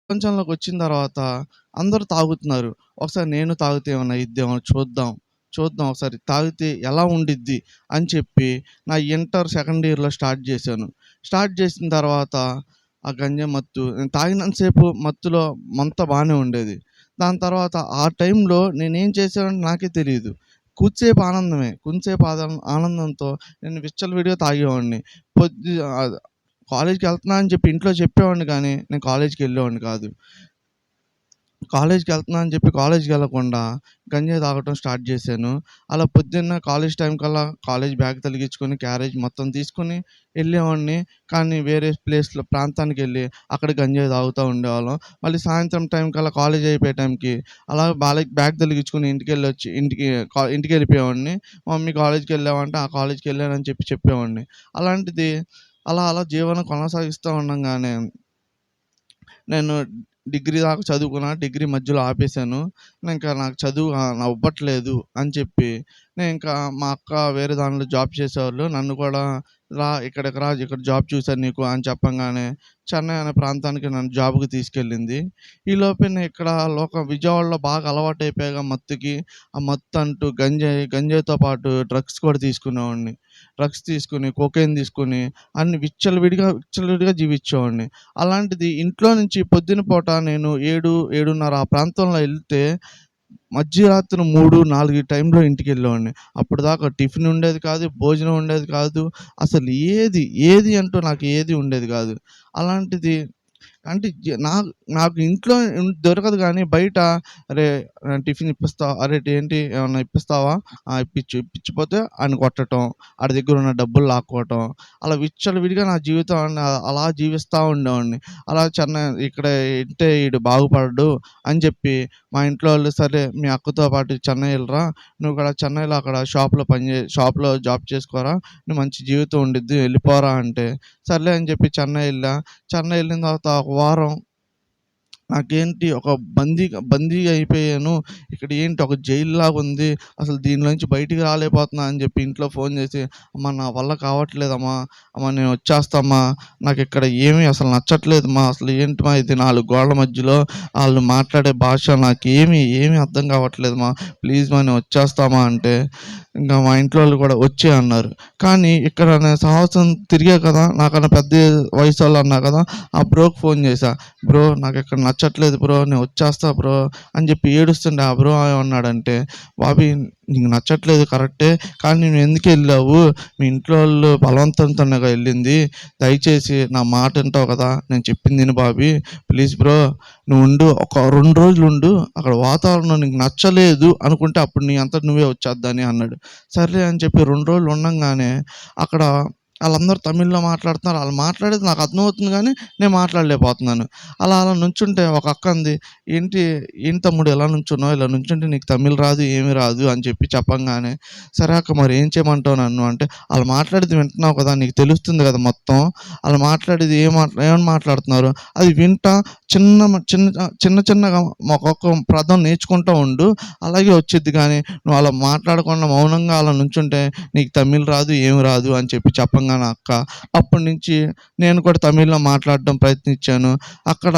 ప్రపంచంలోకొచ్చిన తర్వాత అందరూ తాగుతున్నారు. ఒకసారి నేను తాగితే ఏమన్నా అయిద్దేమో చూద్దాం. చూద్దాం ఒకసారి తాగితే ఎలా ఉండిద్ది అని చెప్పి నా ఇంటర్ సెకండ్ ఇయర్‌లో స్టార్ట్ చేశాను. స్టార్ట్ చేసిన తర్వాత ఆ గంజాయి మత్తు నేను తాగినంత సేపు మత్తులో బానే ఉండేది. దాని తర్వాత ఆ టైంలో నేనేం చేశానో నాకే తెలీదు. కొద్దిసేపు ఆనందమే. కొంసేపు ఆనందంతో నేను విచ్చలవిడిగా తాగేవాడిని. పొద్దు ఆహ్, కాలేజ్‌కెళ్తున్నా అని చెప్పి ఇంట్లో చెప్పేవాడిని కానీ నేను కాలేజ్‌కెళ్ళేవాడిని కాదు. కాలేజ్‌కెళ్తున్నా అని చెప్పి కాలేజ్‌కెళ్ళకుండా గంజాయి తాగటం స్టార్ట్ చేశాను. అలా పొద్దున్న కాలేజ్ టైం కల్లా కాలేజ్ బ్యాగ్ తలిగించుకొని, క్యారేజ్ మొత్తం తీసుకొని ఎళ్ళేవాడిని. కానీ వేరే ప్రాంతానికెళ్ళి అక్కడ గంజాయి తాగుతా ఉండేవాళ్ళం. మళ్ళీ సాయంత్రం టైం కల్లా కాలేజ్ అయిపోయే టైంకి అలా బ్యాగ్ తలిగించుకొని ఇంటికెళ్ళిపోయేవాడిని. మమ్మీ కాలేజ్‌కెళ్ళావంటే, ఆ కాలేజ్‌కెళ్ళానని చెప్పి చెప్పేవాడిని. అలాంటిది అలా అలా జీవనం కొనసాగిస్తూ ఉండంగానే నేను డిగ్రీ దాకా చదువుకున్నా. డిగ్రీ మధ్యలో ఆపేశాను. నాకు చదువు అవ్వట్లేదు అని చెప్పి, నేనింకా మా అక్క వేరే దాంట్లో జాబ్ చేసేవాళ్ళు. నన్ను కూడా ఇక్కడికి రా, ఇక్కడ జాబ్ చూసాను నీకు అని చెప్పంగానే, చెన్నై అనే ప్రాంతానికి నన్ను జాబ్‌కి తీసుకెళ్ళింది. ఈలోపే నేను ఇక్కడ విజయవాడలో బాగా అలవాటైపోయాగా మత్తుకి. ఆ మత్తంటూ గంజాయితో పాటు డ్రగ్స్ కూడా తీసుకునేవాడిని. డ్రగ్స్ తీసుకొని, కోకేన్ తీసుకొని అన్ని విచ్చలవిడిగా జీవిచ్చేవాడిని. అలాంటిది ఇంట్లో నుంచి పొద్దున పూట నేను 7, 7:30 ఆ ప్రాంతంలో ఎళ్తే మధ్యరాత్రి 3, 4 టైంలో ఇంటికెళ్ళేవాడిని. అప్పటిదాకా టిఫిన్ ఉండేది కాదు, భోజనం ఉండేది కాదు. అసలు ఏది అంటూ నాకు ఏది ఉండేది కాదు. అలాంటిది అంటే నాకు ఇంట్లో దొరకదు గానీ బయట "అరే! టిఫిన్ ఇప్పిస్తావా? అరే! ఏంటి ఏమన్నా ఇప్పిస్తావా? ఆ! ఇప్పించు." ఇప్పించకపోతే ఆడిని కొట్టటం, ఆడి దగ్గరున్న డబ్బులు లాక్కోవటం, అలా విచ్చలవిడిగా నా జీవితాన్ని అలా జీవిస్తా ఉండేవాడిని. అలా ఇక్కడ ఇంటే ఈడు బాగుపడడు అని చెప్పి మా ఇంట్లో వాళ్ళు, "సరే మీ అక్కతో పాటు చెన్నై ఎళ్ళిరా. నువ్వు కూడా చెన్నైలో అక్కడ షాప్‌లో జాబ్ చేసుకోరా. నువ్వు మంచి జీవితం ఉండిద్ది. ఎళ్ళిపోరా" అంటే సర్లే అని చెప్పి చెన్నై ఎళ్ళా. చెన్నై ఎళ్ళిన తర్వాత ఒక వారం నాకేంటి ఒక బందీ అయిపోయాను. ఇక్కడ ఏంటి ఒక జైల్లాగుంది. అసలు దీనిలోంచి బయటికి రాలేకపోతున్నా అని చెప్పి ఇంట్లో ఫోన్ చేసి, "అమ్మ నా వల్ల కావట్లేదమ్మా. అమ్మ నేను వచ్చేస్తామ్మా. నాకిక్కడ ఏమీ అసలు నచ్చట్లేదమ్మా. అసలు ఏంటమ్మా ఇది 4 గోడల మధ్యలో ఆళ్ళు మాట్లాడే భాష ఏమీ అర్థం కావట్లేదమ్మా. ప్లీజ్ మా నేను వచ్చేస్తామా" అంటే ఇంకా మా ఇంట్లో వాళ్ళు కూడా వచ్చేయి అన్నారు. కానీ ఇక్కడ నేను సాహసం తిరిగా కదా! నాకన్నా పెద్ద వయసోళ్ళు అన్నా కదా! ఆ బ్రోకి ఫోన్ చేశా. "బ్రో నాకిక్కడ నచ్చట్లేదు బ్రో. నేను వచ్చేస్తా బ్రో" అని చెప్పి ఏడుస్తుంటే ఆ బ్రో ఏమన్నాడంటే, "బాబీ నీకు నచ్చట్లేదు కరెక్టే. కానీ నువ్వెందుకెళ్ళావు? మీ ఇంట్లో వాళ్ళు బలవంతంతోనేగా ఎళ్ళింది. దయచేసి నా మాట ఇంటావు కదా! నేను చెప్పింది ఇను బాబీ. Please bro నువ్వుండు. ఒక 2 రోజులుండు. అక్కడ వాతావరణం నీకు నచ్చలేదు అనుకుంటే అప్పుడు నీ అంతట నువ్వే వచ్చేద్దని" అన్నాడు. సర్లే అని చెప్పి 2 రోజులు ఉండంగానే అక్కడ ఆళ్ళందరూ తమిళ్‌లో మాట్లాడుతున్నారు. ఆళ్ళు మాట్లాడేది నాకు అర్థమవుతుంది గానీ, నేను మాట్లాడలేకపోతున్నాను. అలా నుంచుంటే ఒక అక్క అంది, "ఏంటి తమ్ముడు ఇలా నుంచున్నావు? ఇలా నుంచుంటే నీకు తమిళ్ రాదు, ఏమి రాదు" అని చెప్పి చెప్పంగానే, "సరే అక్క మరి ఏం చేయమంటావు నన్ను" అంటే, "ఆళ్ళు మాట్లాడేది వింటున్నావు కదా! నీకు తెలుస్తుంది కదా మొత్తం. ఆళ్ళు మాట్లాడేది ఏమని మాట్లాడుతున్నారో అది వింటా చిన్నగా ఒక్కొక్క పదం నేర్చుకుంటా ఉండు. అలాగే వచ్చిద్ది గానీ, నువ్వు అలా మాట్లాడకుండా మౌనంగా అలా నుంచుంటే నీకు తమిళ్ రాదు, ఏమి రాదు" అని చెప్పి చెప్పంగానే అక్క, అప్పటినుంచి నేను కూడా తమిళ్‌లో మాట్లాడడం ప్రయత్నించాను. అక్కడ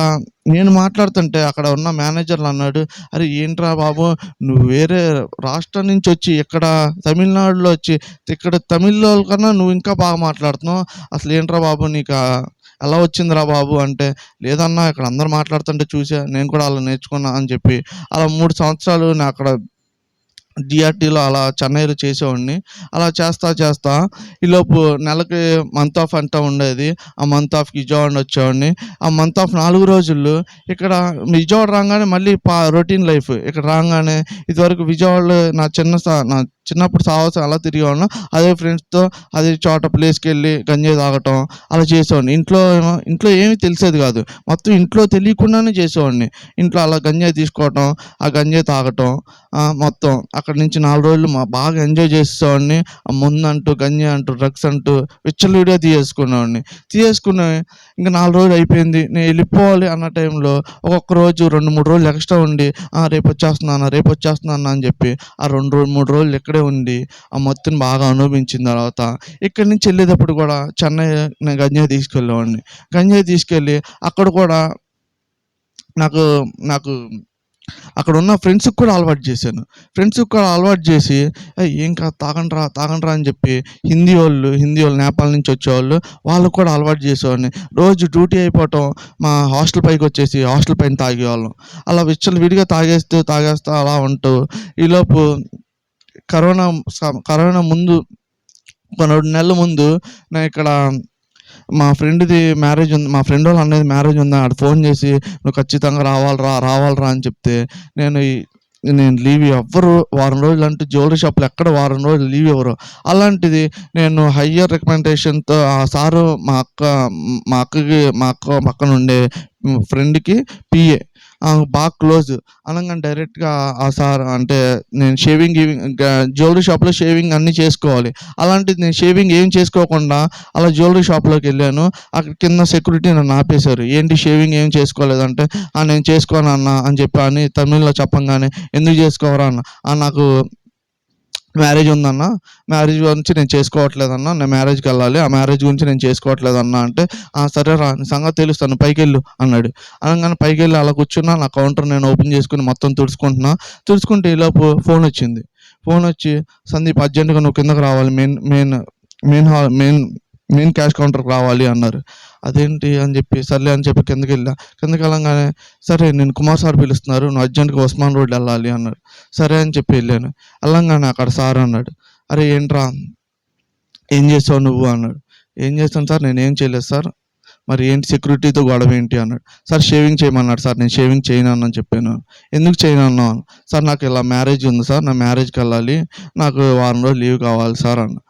నేను మాట్లాడుతుంటే అక్కడ ఉన్న మేనేజర్లు అన్నాడు, "అరే ఏంట్రా బాబు నువ్వు వేరే రాష్ట్రం నుంచి వచ్చి ఇక్కడ తమిళనాడులో వచ్చి ఇక్కడ తమిళోళ్ళ కన్నా నువ్వు ఇంకా బాగా మాట్లాడుతున్నావు. అసలు ఏంట్రా బాబు నీకా ఎలా వచ్చిందిరా బాబు" అంటే, "లేదన్నా ఇక్కడ అందరూ మాట్లాడుతుంటే చూసా. నేను కూడా అలా నేర్చుకున్నా" అని చెప్పి అలా 3 సంవత్సరాలు నేను అక్కడ జీఆర్‌టీలో అలా చెన్నైలో చేసేవాడిని. అలా చేస్తా ఈలోపు నెలకి మంత్ ఆఫ్ అంతా ఉండేది. ఆ మంత్ ఆఫ్‌కి విజయవాడ వచ్చేవాడిని. ఆ మంత్ ఆఫ్ 4 రోజులు ఇక్కడ విజయవాడ రాంగానే మళ్ళీ రొటీన్ లైఫ్. ఇక్కడ రాంగానే ఇదివరకు విజయవాడలో నా చిన్నప్పుడు సావాసం ఎలా తిరిగేవాడినో అదే ఫ్రెండ్స్‌తో అదే చోట ప్లేస్‌కెళ్ళి గంజాయి తాగటం అలా చేసేవాడిని. ఇంట్లో ఏమీ తెలిసేది కాదు. మొత్తం ఇంట్లో తెలియకుండానే చేసేవాడిని. ఇంట్లో అలా గంజాయి తీసుకోవటం, ఆ గంజాయి తాగటం మొత్తం అక్కడి నుంచి 4 రోజులు బాగా ఎంజాయ్ చేసేవాడిని. ఆ మందంటూ, గంజాయి అంటూ, డ్రగ్స్ అంటూ విచ్చలవిడిగా తీసేసుకుని ఇంక 4 రోజులు అయిపోయింది. నేను వెళ్ళిపోవాలి అన్న టైంలో ఒక్కొక్క రోజు 2, 3 రోజులు ఎక్స్ట్రా ఉండి రేపొచ్చేస్తున్నా అన్న అని చెప్పి ఆ 3 రోజులు ఇక్కడే ఉండి ఆ మత్తుని బాగా అనుభవించిన తర్వాత ఇక్కడి నుంచి వెళ్ళేటప్పుడు కూడా చెన్నై నేను గంజాయి తీసుకెళ్ళేవాడిని. గంజాయి తీసుకెళ్ళి అక్కడ కూడా నాకు నాకు అక్కడున్న ఫ్రెండ్స్‌కి కూడా అలవాటు చేశాను. ఫ్రెండ్స్‌కి కూడా అలవాటు చేసి, "ఏయ్! ఏం కాదు తాగండ్రా, తాగండ్రా" అని చెప్పి హిందీ వోళ్ళు నేపాల్ నుంచి వచ్చేవాళ్ళు, వాళ్ళకి కూడా అలవాటు చేసేవాడిని. రోజు డ్యూటీ అయిపోవటం, మా హాస్టల్ పైకొచ్చేసి హాస్టల్ పైన తాగేవాళ్ళం. అలా విచ్చలవిడిగా తాగేస్తా అలా ఉంటూ, ఈలోపు కరోనా కరోనా ముందు ఒక 2 నెలల ముందు నేనిక్కడ మా ఫ్రెండ్ వాళ్ళ అన్నయ్యది మ్యారేజ్ ఉంది. ఆడు ఫోన్ చేసి, "నువ్వు ఖచ్చితంగా రావాలిరా" అని చెప్తే, నేను ఈ నేను లీవ్ ఎవ్వరు వారం రోజులంటూ జ్యువెల్లరీ షాప్‌లో ఎక్కడ వారం రోజులు లీవ్ ఇవ్వరు. అలాంటిది నేను హైయర్ రికమెండేషన్‌తో ఆ సారు మా అక్క పక్కనుండే ఫ్రెండ్‌కి పీఏ. బాగా క్లోజ్. అనంగానే డైరెక్ట్‌గా ఆ సార్ అంటే నేను జ్యువెల్లరీ షాప్‌లో షేవింగ్ అన్నీ చేసుకోవాలి. అలాంటిది నేను షేవింగ్ ఏం చేసుకోకుండా అలా జ్యువెల్లరీ షాప్‌లోకెళ్ళాను. అక్కడ కింద సెక్యూరిటీ నన్ను ఆపేశారు. "ఏంటి షేవింగ్ ఏం చేసుకోలేదంటే?" నేను చేసుకోనన్నా" అని చెప్పి అని తమిళ్‌లో చెప్పంగానే, "ఎందుకు చేసుకోవురా" అన్నా. "నాకు మ్యారేజ్ ఉందన్న. మ్యారేజ్ గురించి నేను చేసుకోవట్లేదన్న. నేను మ్యారేజ్‌కెళ్ళాలి. ఆ మ్యారేజ్ గురించి నేను చేసుకోవట్లేదన్న" అంటే, సరేరా నీ సంగతి తెలుస్తాను పైకెళ్ళు" అన్నాడు. అనంగానే పైకెళ్ళి అలా కూర్చున్నా. నా కౌంటర్ నేను ఓపెన్ చేసుకొని మొత్తం తుడుచుకుంటున్నా. తుడుచుకుంటే ఈలోపు ఫోనొచ్చింది. ఫోనొచ్చి, "సందీప్ అర్జెంట్‌గా నువ్వు కిందకి రావాలి. Main main main hall main main cash కౌంటర్‌కి రావాలి" అన్నారు. అదేంటి అని చెప్పి సర్లే అని చెప్పి కిందకెళ్ళా. కిందకెళ్ళంగానే, "సరే నేను కుమార్ సార్ పిలుస్తున్నారు. నువ్వు అర్జెంట్‌గా ఉస్మాన్ రోడ్ ఎళ్ళాలి" అన్నారు. సరే అని చెప్పి ఎళ్ళాను. ఎళ్ళంగానే అక్కడ సార్ అన్నాడు, "అరే ఏంట్రా ఏం చేసావు నువ్వు" అన్నాడు. "ఏం చేశాను సార్? నేనేం చేయలేదు సార్." "మరి ఏంటి సెక్యూరిటీతో గొడవ ఏంటి" అన్నాడు. "సార్ షేవింగ్ చేయమన్నాడు సార్. నేను షేవింగ్ చేయనని అని చెప్పాను." "ఎందుకు చేయనన్నావు?" "సార్ నాకు ఇలా మ్యారేజ్ ఉంది సార్. నా మ్యారేజ్‌కెళ్ళాలి. నాకు వారం రోజులు లీవ్ కావాలి సార్" అన్నా.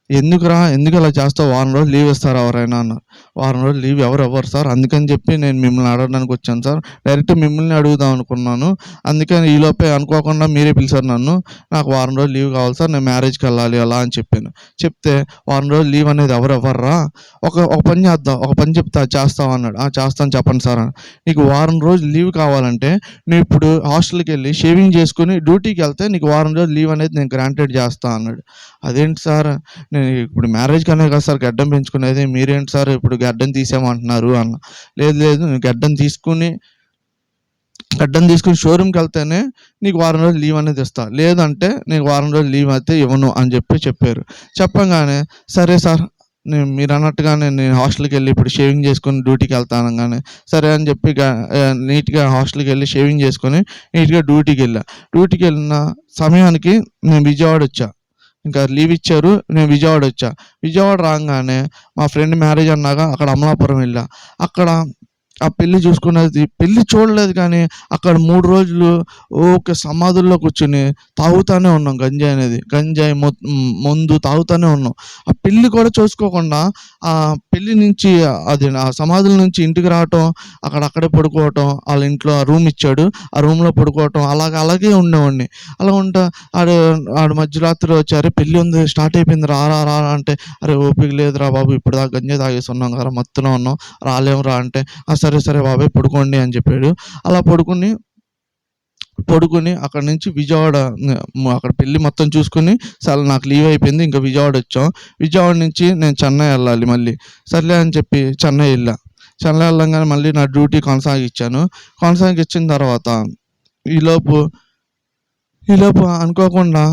"ఎందుకురా? ఎందుకలా చేస్తావు? వారం రోజులు లీవ్ ఇస్తారా ఎవరైనా" అన్నారు. "వారం రోజులు లీవ్ ఎవరు ఇవ్వరు సార్. అందుకని చెప్పి నేను మిమ్మల్ని అడగడానికి వచ్చాను సార్. డైరెక్ట్ మిమ్మల్ని అడుగుదాం అనుకున్నాను. అందుకని ఈలోపే అనుకోకుండా మీరే పిలిచారు నన్ను. నాకు వారం రోజులు లీవ్ కావాలి సార్. నేను మ్యారేజ్‌కెళ్ళాలి అలా అని చెప్పాను. చెప్తే, "వారం రోజులు లీవ్ అనేది ఎవరు ఇవ్వర్రా. ఒక పని చేద్దాం. ఒక పని చెప్తా అది చేస్తావా" అన్నాడు. "చేస్తాను చెప్పండి సార్" అన్నా. "నీకు వారం రోజులు లీవ్ కావాలంటే నువ్విప్పుడు హాస్టల్‌కెళ్ళి షేవింగ్ చేసుకొని డ్యూటీకెళ్తే నీకు వారం రోజులు లీవ్ అనేది నేను గ్రాంటెడ్ చేస్తా" అన్నాడు. "అదేంటి సార్ నేను ఇప్పుడు మ్యారేజ్‌కనే కదా సార్ గడ్డం పెంచుకునేది. మీరేంటి సార్ ఇప్పుడు గడ్డం తీసేయమంటున్నారు" అన్నా. "లేదు లేదు నేను గడ్డం తీసుకొని షోరూమ్‌కెళ్తేనే నీకు వారం రోజులు లీవ్ అనేది ఇస్తా. లేదంటే నీకు వారం రోజులు లీవ్ అయితే ఇవ్వను" అని చెప్పారు. చెప్పంగానే, "సరే సార్ మీరన్నట్టుగానే నేను హాస్టల్‌కెళ్ళి ఇప్పుడు షేవింగ్ చేసుకొని డ్యూటీకెళ్తా" అనంగానే, సరే అని చెప్పి నీట్‌గా హాస్టల్‌కెళ్ళి షేవింగ్ చేసుకొని నీట్‌గా డ్యూటీకెళ్ళా. డ్యూటీకెళ్ళిన సమయానికి నేను విజయవాడొచ్చా. ఇంకా లీవ్ ఇచ్చారు. నేను విజయవాడొచ్చా. విజయవాడ రాంగానే మా ఫ్రెండ్ మ్యారేజ్ అన్నాగా అక్కడ అమలాపురం ఎళ్ళా. అక్కడ ఆ పెళ్లి చూసుకున్నది పెళ్లి చూడలేదు కానీ అక్కడ 3 రోజులు ఊకే సమాధుల్లో కూర్చొని తాగుతానే ఉన్నాం గంజాయి అనేది. మందు తాగుతానే ఉన్నాం. ఆ పెళ్లి కూడా చూసుకోకుండా పెళ్లి నుంచి ఆ సమాధుల నుంచి ఇంటికి రావటం, అక్కడే పడుకోవటం, ఆళ్ళ ఇంట్లో రూమ్ ఇచ్చాడు. ఆ రూమ్‌లో పడుకోవటం అలాగే ఉండేవాడిని. అలా ఉంటా ఆడు ఆడు మధ్యరాత్రి వచ్చి, "అరే పెళ్లి ఉంది స్టార్ట్ అయిపోయింది రా" అంటే, "అరే ఓపిక లేదురా బాబు ఇప్పటిదాకా గంజాయి తాగేసి ఉన్నాం కదరా మత్తులో ఉన్నాం రాలేమురా" అంటే, సరే బాబాయ్ పడుకోండి" అని చెప్పాడు. అలా పడుకొని అక్కడి నుంచి విజయవాడ అక్కడ పెళ్లి మొత్తం చూసుకొని నాకు లీవ్ అయిపోయింది. ఇంకా విజయవాడొచ్చాం. విజయవాడ నుంచి నేను చెన్నై ఎళ్ళాలి మళ్ళీ. సర్లే అని చెప్పి చెన్నై ఎళ్ళా. చెన్నై ఎళ్ళంగానే మళ్ళీ నా డ్యూటీ కొనసాగించాను. కొనసాగించిన తర్వాత ఈలోపు అనుకోకుండా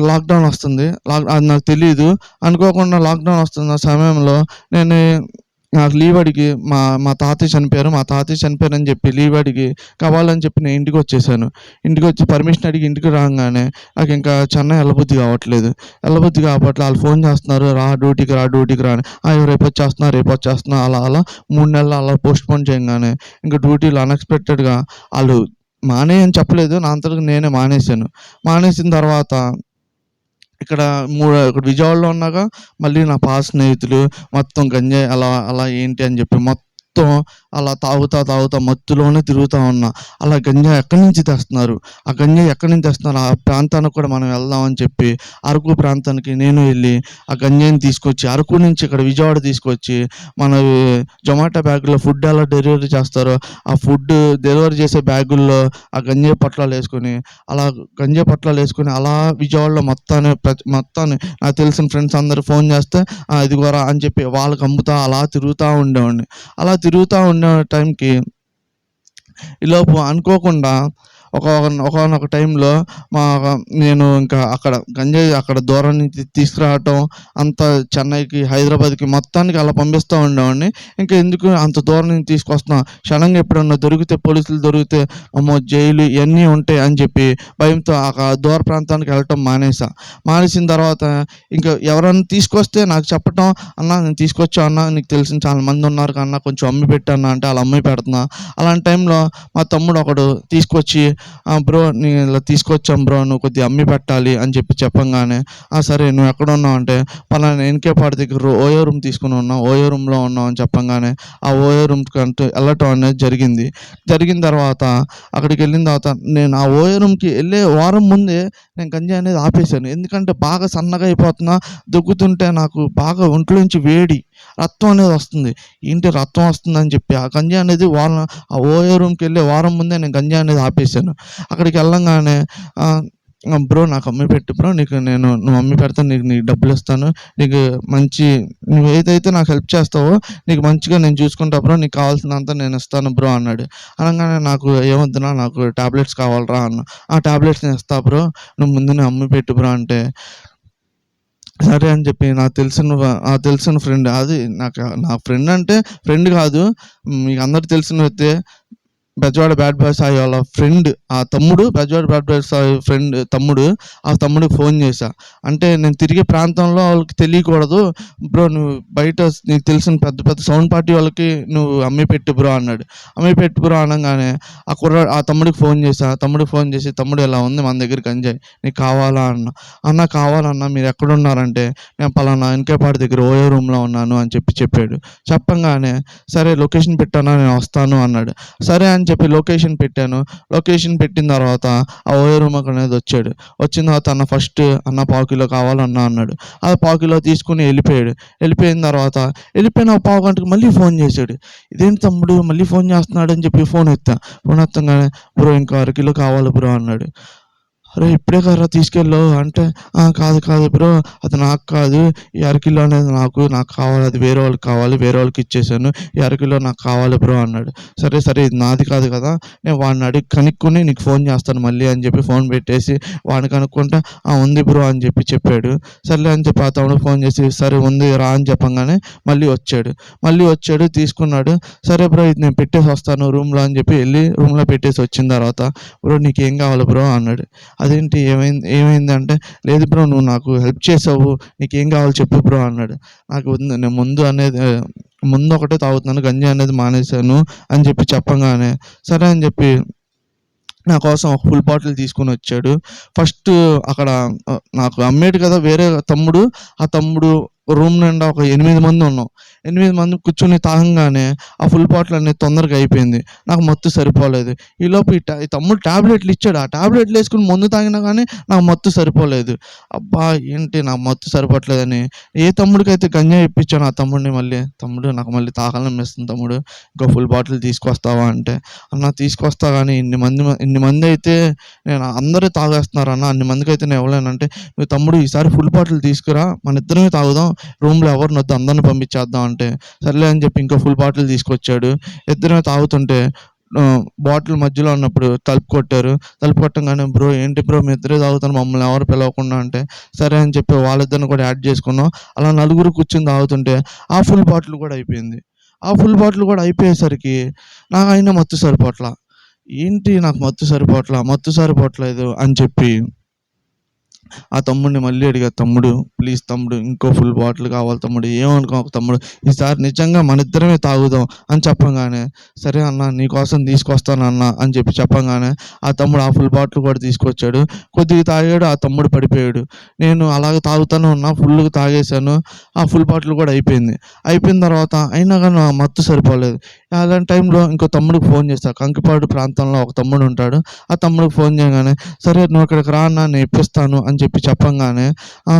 లాక్‌డౌన్ వస్తుంది. అది నాకు తెలీదు. అనుకోకుండా లాక్‌డౌన్ వస్తున్న సమయంలో నేను నాకు లీవ్ అడిగి మా తాతయ్య చనిపోయారు. మా తాతయ్య చనిపోయారని చెప్పి లీవ్ అడిగి కావాలని చెప్పి నేను ఇంటికొచ్చేసాను. ఇంటికొచ్చి పర్మిషన్ అడిగి ఇంటికి రాంగానే నాకింకా చెన్నై ఎళ్ళబుద్ధి కావట్లే. ఆళ్ళు ఫోన్ చేస్తున్నారు. డ్యూటీకి రా" అని. రేపొచ్చేస్తున్నా" అలా 3 నెలలు అలా పోస్ట్‌పోన్ చేయంగానే ఇంక డ్యూటీలో అన్‌ఎక్స్‌పెక్టెడ్‌గా ఆళ్ళు మానేయ్ అని చెప్పలేదు. నా అంతటికి నేనే మానేశాను. మానేసిన తర్వాత ఇక్కడ ఇక్కడ విజయవాడలో ఉన్నాగా మళ్ళీ నా పాత స్నేహితులు మొత్తం గంజాయి అలా ఏంటి అని చెప్పి మొత్తం అలా తాగుతా మత్తులోనే తిరుగుతా ఉన్నా. అలా గంజాయి ఎక్కడి నుంచి తెస్తున్నారు? ఆ గంజాయి ఎక్కడి నుంచి తెస్తున్నారు? ఆ ప్రాంతానికి కూడా మనం వెళ్దాం అని చెప్పి అరకు ప్రాంతానికి నేను వెళ్ళి ఆ గంజాయిని తీసుకొచ్చి అరకు నుంచి ఇక్కడ విజయవాడ తీసుకొచ్చి మన జొమాటో బ్యాగ్‌లో ఫుడ్ ఎలా డెలివరీ చేస్తారో ఆ ఫుడ్ డెలివరీ చేసే బ్యాగుల్లో ఆ గంజాయి పొట్లాలేసుకొని అలా విజయవాడలో మొత్తాన్ని నాకు తెలిసిన ఫ్రెండ్స్ అందరూ ఫోన్ చేస్తే ఇదిగోరా అని చెప్పి వాళ్ళకి అమ్ముతా అలా తిరుగుతూ ఉండేవాడిని. అలా తిరుగుతూ ఉండే టైంకి ఈలోపు అనుకోకుండా ఒకానొక టైంలో మా నేను ఇంకా అక్కడ గంజాయి అక్కడ దూరం నుంచి తీసుకురావటం, అంతా చెన్నైకి, హైదరాబాద్‌కి మొత్తానికి అలా పంపిస్తూ ఉండేవాడిని. ఇంకా ఎందుకు అంత దూరం నుంచి తీసుకొస్తున్నాం, సడన్‌గా ఎప్పుడన్నా దొరికితే, పోలీసులు దొరికితే అమ్మో! జైలు ఇయన్నీ ఉంటాయి అని చెప్పి భయంతో దూర ప్రాంతానికి వెళ్ళటం మానేశా. మానేసిన తర్వాత ఇంకా ఎవరన్నా తీసుకొస్తే నాకు చెప్పటం, "అన్నా నేను తీసుకొచ్చా అన్నా, నీకు తెలిసిన చాలా మంది ఉన్నారు అన్నా, కొంచెం అమ్మి పెట్టు అన్నా" అంటే అలా అమ్మి పెడుతున్నా. అలాంటి టైంలో మా తమ్ముడు ఒకడు తీసుకొచ్చి, బ్రో నేను ఇలా తీసుకొచ్చాను బ్రో, నువ్వు కొద్దిగా అమ్మి పెట్టాలి అని చెప్పంగానే, సరే నువ్వు ఎక్కడున్నావు అంటే, పలానా ఎన్‌కే పాడు దగ్గర ఓయో రూమ్ తీసుకొని ఉన్నాం, ఓయో రూమ్‌లో ఉన్నాం అని చెప్పంగానే, ఆ ఓయో రూమ్‌కంటూ వెళ్ళటం అనేది జరిగింది. జరిగిన తర్వాత అక్కడికి వెళ్ళిన తర్వాత నేను ఆ ఓయో రూమ్‌కి వెళ్ళే వారం ముందే నేను గంజాయి అనేది ఆపేశాను. ఎందుకంటే బాగా సన్నగా అయిపోతున్నా, దగ్గుతుంటే నాకు బాగా ఒంట్లోంచి వేడి, రక్తం అనేది వస్తుంది. ఏంటి రక్తం వస్తుందని చెప్పి ఆ గంజాయి అనేది ఆ ఓయో రూమ్‌కెళ్ళే వారం ముందే నేను గంజాయి అనేది ఆపేశాను. అక్కడికి వెళ్ళంగానే ఆహ్, బ్రో నాకు అమ్మి పెట్టు బ్రో, నువ్వు అమ్మి పెడతాను, నీకు డబ్బులిస్తాను. నీకు మంచి నువ్వేదైతే నాకు హెల్ప్ చేస్తావో నీకు మంచిగా నేను చూసుకుంటా బ్రో, నీకు కావాల్సినంత నేను ఇస్తాను బ్రో అన్నాడు. అనంగానే నాకు ఏమొద్దునా, నాకు టాబ్లెట్స్ కావాలిరా అన్నా. ఆ టాబ్లెట్స్ నేను ఇస్తా బ్రో, నువ్వు ముందు నువ్వు అమ్మి పెట్టు బ్రో అంటే, సరే అని చెప్పి నాకు తెలిసిన ఫ్రెండ్ అది నా ఫ్రెండ్ అంటే ఫ్రెండ్ కాదు, మీకు అందరికి తెలిసిన వ్యక్తే. బెజవాడ బ్యాడ్ బాయ్ సాయి వాళ్ళ ఫ్రెండ్, ఆ తమ్ముడు, Bezawada bad boy Sai friend తమ్ముడు. ఆ తమ్ముడికి ఫోన్ చేశా. అంటే నేను తిరిగే ప్రాంతంలో వాళ్ళకి తెలియకూడదు బ్రో, నువ్వు బయట నీకు తెలిసిన పెద్ద పెద్ద సౌండ్ పార్టీ వాళ్ళకి నువ్వు అమ్మి పెట్టు బ్రో అన్నాడు. అమ్మి పెట్టు బ్రో అనంగానే ఆ తమ్ముడికి ఫోన్ చేశా. తమ్ముడికి ఫోన్ చేసి, తమ్ముడు ఇలా ఉంది మన దగ్గర గంజాయి, నీకు కావాలా అన్నా. అన్న కావాలన్నా, మీరు ఎక్కడున్నారంటే, నేను పలానా ఎన్‌కే-పాడు దగ్గర ఓయో రూమ్‌లో ఉన్నాను అని చెప్పాడు. చెప్పంగానే సరే లొకేషన్ పెట్టన్నా నేను వస్తాను అన్నాడు. సరే అని చెప్పి లొకేషన్ పెట్టాను. లొకేషన్ పెట్టిన తర్వాత ఆ ఓయో రూమర్ అనేది వచ్చాడు. వచ్చిన తర్వాత అన్న ఫస్ట్ అన్న పావు కిలో కావాలన్నా అన్నాడు. ఆ పావు కిలో తీసుకొని వెళ్ళిపోయాడు. వెళ్ళిపోయిన తర్వాత వెళ్ళిపోయిన ఒక పావు గంటకి మళ్ళీ ఫోన్ చేశాడు. ఇదేంటి తమ్ముడు మళ్ళీ ఫోన్ చేస్తున్నాడు అని చెప్పి ఫోన్ ఎత్తా. ఫోన్ ఎత్తంగానే, బ్రో ఇంకో అరకిలో కావాలి బ్రో అన్నాడు. అరే ఇప్పుడే కదరా తీసుకెళ్ళావు అంటే, కాదు కాదు బ్రో, అది నాకు కాదు, ఈ అరకిలో అనేది నాకు కావాలి, అది వేరే వాళ్ళకి కావాలి, వేరే వాళ్ళకి ఇచ్చేసాను, ఈ అరకిలో నాకు కావాలి బ్రో అన్నాడు. సరే సరే ఇది నాది కాదు కదా, నేను వాడిని అడిగి కనుక్కొని నీకు ఫోన్ చేస్తాను మళ్ళీ అని చెప్పి ఫోన్ పెట్టేసి వాడిని కనుక్కుంటే, ఉంది బ్రో అని చెప్పాడు. సర్లే అని చెప్పి ఆ తమ్ముడికి ఫోన్ చేసి, సరే ఉంది రా అని చెప్పంగానే మళ్ళీ వచ్చాడు తీసుకున్నాడు. సరే బ్రో ఇది నేను పెట్టేసి వస్తాను రూమ్లో అని చెప్పి వెళ్ళి రూమ్లో పెట్టేసి వచ్చిన తర్వాత, బ్రో నీకేం కావాలి బ్రో అన్నాడు. అదేంటి ఏమైంది అంటే, లేదు బ్రో నువ్వు నాకు హెల్ప్ చేసావు, నీకేం కావాలో చెప్పు బ్రో అన్నాడు. నాకు నేను ముందు ఒకటే తాగుతున్నాను, గంజాయి అనేది మానేశాను అని చెప్పంగానే, సరే అని చెప్పి నా కోసం ఒక ఫుల్ బాటిల్ తీసుకొని వచ్చాడు. ఫస్ట్ అక్కడ నాకు అమ్మేడు కదా వేరే తమ్ముడు. ఆ తమ్ముడు రూమ్ నిండా ఒక 8 మంది ఉన్నాం. 8 మంది కూర్చొని తాగంగానే ఆ ఫుల్ బాటిల్ అనేది తొందరగా అయిపోయింది. నాకు మత్తు సరిపోలేదు. ఈలోపు ఈ తమ్ముడు టాబ్లెట్లు ఇచ్చాడు. ఆ టాబ్లెట్లు వేసుకొని మందు తాగినా కానీ నాకు మత్తు సరిపోలేదు. అబ్బా! ఏంటి నాకు మత్తు సరిపోవట్లేదని ఏ తమ్ముడికైతే గంజాయి ఇప్పించానో ఆ తమ్ముడిని తమ్ముడు నాకు మళ్ళీ తాగాలనిపిస్తుంది తమ్ముడు, ఇంకో ఫుల్ బాటిల్ తీసుకొస్తావా అంటే, అన్న తీసుకొస్తా కానీ ఇన్ని మంది అయితే నేను అందరూ తాగేస్తున్నారు అన్న, అన్ని మందికి అయితే నేను ఇవ్వలేనంటే, మీ తమ్ముడు ఈసారి ఫుల్ బాటిల్ తీసుకురా, మన ఇద్దరమే తాగుదాం, రూమ్‌లో ఎవరిని వద్దు అందరిని పంపించేద్దాం అంటే, సర్లే అని చెప్పి ఇంకో ఫుల్ బాటిల్ తీసుకొచ్చాడు. ఇద్దరమే తాగుతుంటే బాటిల్ మధ్యలో ఉన్నప్పుడు తలుపు కొట్టారు. తలుపు కొట్టంగానే, బ్రో ఏంటి బ్రో మీ ఇద్దరే తాగుతారు మమ్మల్ని ఎవరు పిలవకుండా అంటే, సరే అని చెప్పి వాళ్ళిద్దరిని కూడా యాడ్ చేసుకున్నాం. అలా నలుగురు కూర్చొని తాగుతుంటే ఆ ఫుల్ బాటిల్ కూడా అయిపోయింది. ఆ ఫుల్ బాటిల్ కూడా అయిపోయేసరికి నాకైనా మత్తు సరిపోవట్లేదు అని చెప్పి ఆ తమ్ముడిని మళ్ళీ అడిగా, తమ్ముడు ప్లీజ్ తమ్ముడు ఇంకో ఫుల్ బాటిల్ కావాలి తమ్ముడు, ఏమనుకోకు తమ్ముడు, ఈసారి నిజంగా మన ఇద్దరమే తాగుదాం అని చెప్పంగానే, సరే అన్న నీకోసం తీసుకొస్తానన్న అని చెప్పంగానే ఆ తమ్ముడు ఆ ఫుల్ బాటిల్ కూడా తీసుకొచ్చాడు. కొద్దిగా తాగాడు, ఆ తమ్ముడు పడిపోయాడు. నేను అలాగే తాగుతూనే ఉన్నా, ఫుల్గా తాగేశాను. ఆ ఫుల్ బాటిల్ కూడా అయిపోయిన తర్వాత అయినా కానీ మత్తు సరిపోలేదు. అలాంటి టైంలో ఇంకో తమ్ముడికి ఫోన్ చేశా. కంకిపాడు ప్రాంతంలో ఒక తమ్ముడు ఉంటాడు. ఆ తమ్ముడికి ఫోన్ చేయగానే, సరే నువ్వు ఇక్కడికి రా అన్న నేను ఇప్పిస్తాను అని చెప్పంగానే,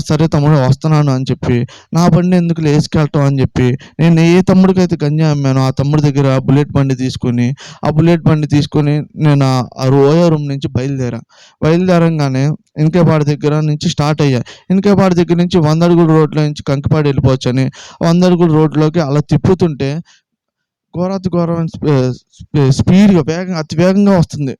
సరే తమ్ముడు వస్తున్నాను అని చెప్పి, నా బండి ఎందుకులే ఏసుకెళ్ళటం అని చెప్పి, నేను ఏ తమ్ముడికైతే గంజాయి అమ్మానో ఆ తమ్ముడి దగ్గర ఆ బుల్లెట్ బండి తీసుకొని నేను ఆ ఓయో రూమ్ నుంచి బయలుదేరంగానే ఎన్‌కే-పాడు దగ్గర నుంచి స్టార్ట్ అయ్యా. ఎన్‌కే-పాడు దగ్గర నుంచి 100 అడుగుల రోడ్లో నుంచి కంకిపాడు వెళ్ళిపోవచ్చని 100 అడుగుల రోడ్లోకి అలా తిప్పుతుంటే ఘోరాతి ఘోరమైన స్పీడ్‌గా వేగంగా అతి వేగంగా వస్తుంది.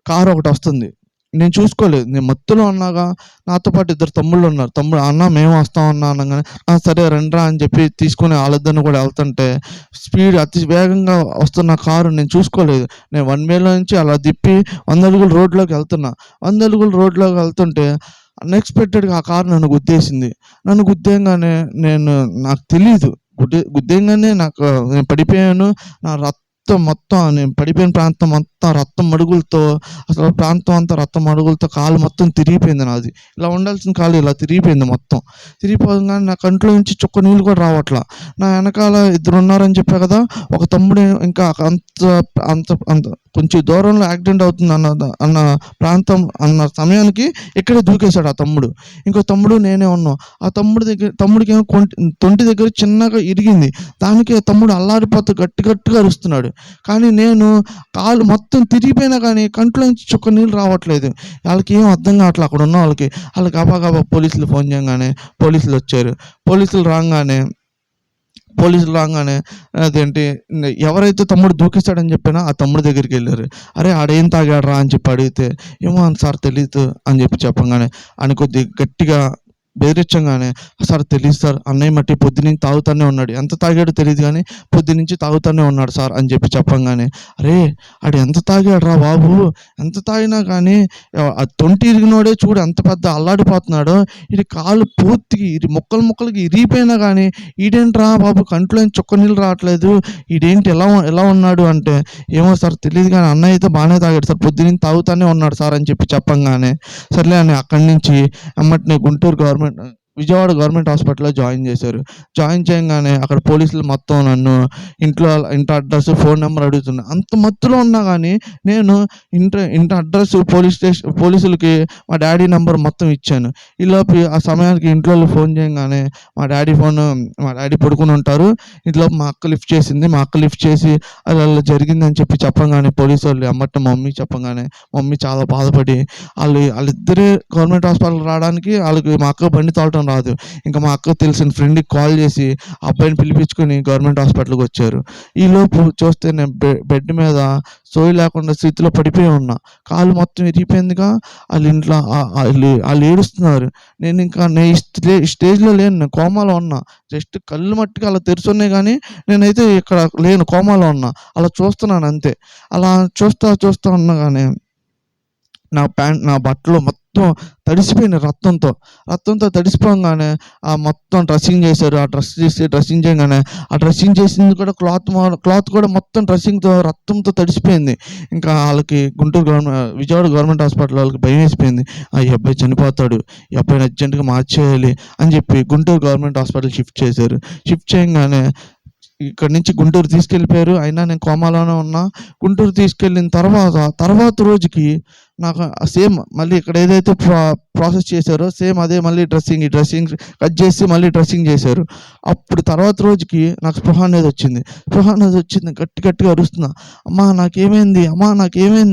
కారు ఒకటొస్తుంది. నేను చూసుకోలేదు. నేను మత్తులో ఉన్నాగా. నాతో పాటు ఇద్దరు తమ్ముళ్ళున్నారు. "అన్న మేము వస్తాం అన్న" అనంగానే, సరే రండిరా" అని చెప్పి తీసుకొని ఆళ్ళిద్దరిని కూడా ఎళ్తుంటే, స్పీడ్ అతి వేగంగా వస్తున్న కారు నేను చూసుకోలేదు. నేను వన్ వేలో నుంచి అలా తిప్పి 100 అడుగుల రోడ్‌లోకి ఎళ్తున్నా. 100 అడుగుల రోడ్‌లోకి ఎళ్తుంటే అన్‌ఎక్స్‌పెక్టెడ్‌గా ఆ కారు నన్ను గుద్దేసింది. నన్ను గుద్దేయంగానే నాకు తెలీదు. గుద్దేయంగానే నేను పడిపోయాను. నా మొత్తం నేను పడిపోయిన ప్రాంతం మొత్తం రక్తం మడుగులతో, అసలు ప్రాంతం అంతా రక్తం మడుగులతో, కాలు మొత్తం తిరిగిపోయింది నాది. ఇలా ఉండాల్సిన కాలు ఇలా తిరిగిపోయింది మొత్తం. తిరిగిపోగానే నా కంట్లో నుంచి చుక్క నీళ్ళు కూడా రావట్ల. నా వెనకాల ఇద్దరున్నారని చెప్పా కదా! ఒక తమ్ముడు ఇంకా అంత అంత అంత కొంచెం దూరంలో యాక్సిడెంట్ అవుతుంది అన్న ప్రాంతం అన్న సమయానికి ఇక్కడే దూకేశాడు ఆ తమ్ముడు. ఇంకో తమ్ముడు నేనే ఉన్నాం. ఆ తమ్ముడికేమో తొంటి దగ్గర చిన్నగా ఇరిగింది. దానికి తమ్ముడు అల్లాడిపోతూ గట్టిగా అరుస్తున్నాడు. కానీ నేను కాలు మొత్తం తిరిగిపోయినా కానీ కంట్లో నుంచి చుక్క నీళ్ళు రావట్లేదు. వాళ్ళకి ఏం అర్థం కావట్లేదు. అక్కడ ఉన్న వాళ్ళకి గబా పోలీసులు ఫోన్ చేయగానే పోలీసులు రాగానే అదేంటి ఎవరైతే తమ్ముడు దూకిస్తాడని చెప్పానో ఆ తమ్ముడి దగ్గరికి వెళ్ళారు. "అరే ఆడేం తాగాడురా" అని చెప్పి అడిగితే, "ఏమో సార్ తెలీదు" అని చెప్పంగానే ఆయన కొద్దిగా గట్టిగా బెదిరించంగానే, "సార్ తెలీదు సార్, అన్నయ్య మట్టి పొద్దున్నుంచి తాగుతానే ఉన్నాడు. ఎంత తాగాడో తెలీదు కానీ పొద్దున్నుంచి తాగుతానే ఉన్నాడు సార్" అని చెప్పంగానే, "అరే ఆడు ఎంత తాగాడురా బాబు, ఎంత తాగినా కానీ తొంటి ఇరిగినోడే చూడు ఎంత పెద్ద అల్లాడిపోతున్నాడో, ఈడి కాలు పూర్తిగా ముక్కలకి ఇరిగిపోయినా కానీ ఈడేంట్రా బాబు కంట్లోంచి చుక్క నీళ్ళు రావట్లేదు, ఈడేంటి ఎలా ఉన్నాడు" అంటే, "ఏమో సార్ తెలీదు కానీ అన్నయ్య అయితే బాగానే తాగాడు సార్, పొద్దున్నుంచి తాగుతానే ఉన్నాడు సార్" అని చెప్పంగానే, సర్లే అని అక్కడి నుంచి ఎమ్మటనే విజయవాడ గవర్నమెంట్ హాస్పిటల్‌లో జాయిన్ చేశారు. జాయిన్ చేయంగానే అక్కడ పోలీసులు మొత్తం నన్ను ఇంటి అడ్రస్, ఫోన్ నెంబర్ అడుగుతున్నారు. అంత మత్తులో ఉన్నా కానీ నేను ఇంటి అడ్రస్, పోలీసులకి మా డ్యాడీ నెంబర్ మొత్తం ఇచ్చాను. ఈలోపు ఆ సమయానికి ఇంట్లోళ్ళు ఫోన్ చేయంగానే మా డ్యాడీ పడుకొని ఉంటారు. ఈలోపు మా అక్క లిఫ్ట్ చేసింది. మా అక్క లిఫ్ట్ చేసి అలా జరిగిందని చెప్పంగానే పోలీసోళ్ళు ఎమ్మటనే మా మమ్మీకి చెప్పంగానే మా మమ్మీ చాలా బాధపడి వాళ్ళిద్దరే గవర్నమెంట్ హాస్పిటల్‌కి రావడానికి మా అక్క బండి తోలటం రాదు. ఇంకా మా అక్కకు తెలిసిన ఫ్రెండ్‌కి కాల్ చేసి అబ్బాయిని పిలిపించుకొని గవర్నమెంట్ హాస్పిటల్‌కి వచ్చారు. ఈలోపు చూస్తే నేను బెడ్ మీద సోయి లేకుండా స్థితిలో పడిపోయి ఉన్నా. కాలు మొత్తం ఇరిగిపోయిందిగా. ఇంట్లో వాళ్ళు ఏడుస్తున్నారు. నేను ఈ స్టేజ్‌లో లేను. నేను కోమాలో ఉన్నా. జస్ట్ కళ్ళు మట్టుకు అలా తెరిచున్నాయి కానీ నేనైతే ఇక్కడ లేను, కోమాలో ఉన్నా. అలా చూస్తున్నాను అంతే. అలా చూస్తా ఉండగానే నా బట్టలు మొత్తం తడిసిపోయినాయి రక్తంతో తడిసిపోగానే మొత్తం డ్రెస్సింగ్ చేశారు. డ్రెస్సింగ్ చేయగానే ఆ డ్రెస్సింగ్ చేసింది కూడా క్లాత్ కూడా మొత్తం డ్రెస్సింగ్తో రక్తంతో తడిసిపోయింది. ఇంకా వాళ్ళకి విజయవాడ గవర్నమెంట్ హాస్పిటల్ వాళ్ళకి భయం వేసిపోయింది. ఈ అబ్బాయి చనిపోతాడు, ఈ అబ్బాయిని అర్జెంటుగా మార్చేయాలి అని చెప్పి గుంటూరు గవర్నమెంట్ హాస్పిటల్ షిఫ్ట్ చేశారు. షిఫ్ట్ చేయగానే ఇక్కడి నుంచి గుంటూరు తీసుకెళ్ళిపోయారు. అయినా నేను కోమాలోనే ఉన్నా. గుంటూరు తీసుకెళ్ళిన తర్వాత రోజుకి నాకు సేమ్ మళ్ళీ ఇక్కడ ఏదైతే ప్రాసెస్ చేశారో సేమ్ అదే మళ్ళీ డ్రెస్సింగ్ కట్ చేసి మళ్ళీ డ్రెస్సింగ్ చేశారు. అప్పుడు తర్వాత రోజుకి నాకు స్పృహ అనేది వచ్చింది. గట్టిగా అరుస్తున్నా, అమ్మా నాకేమైంది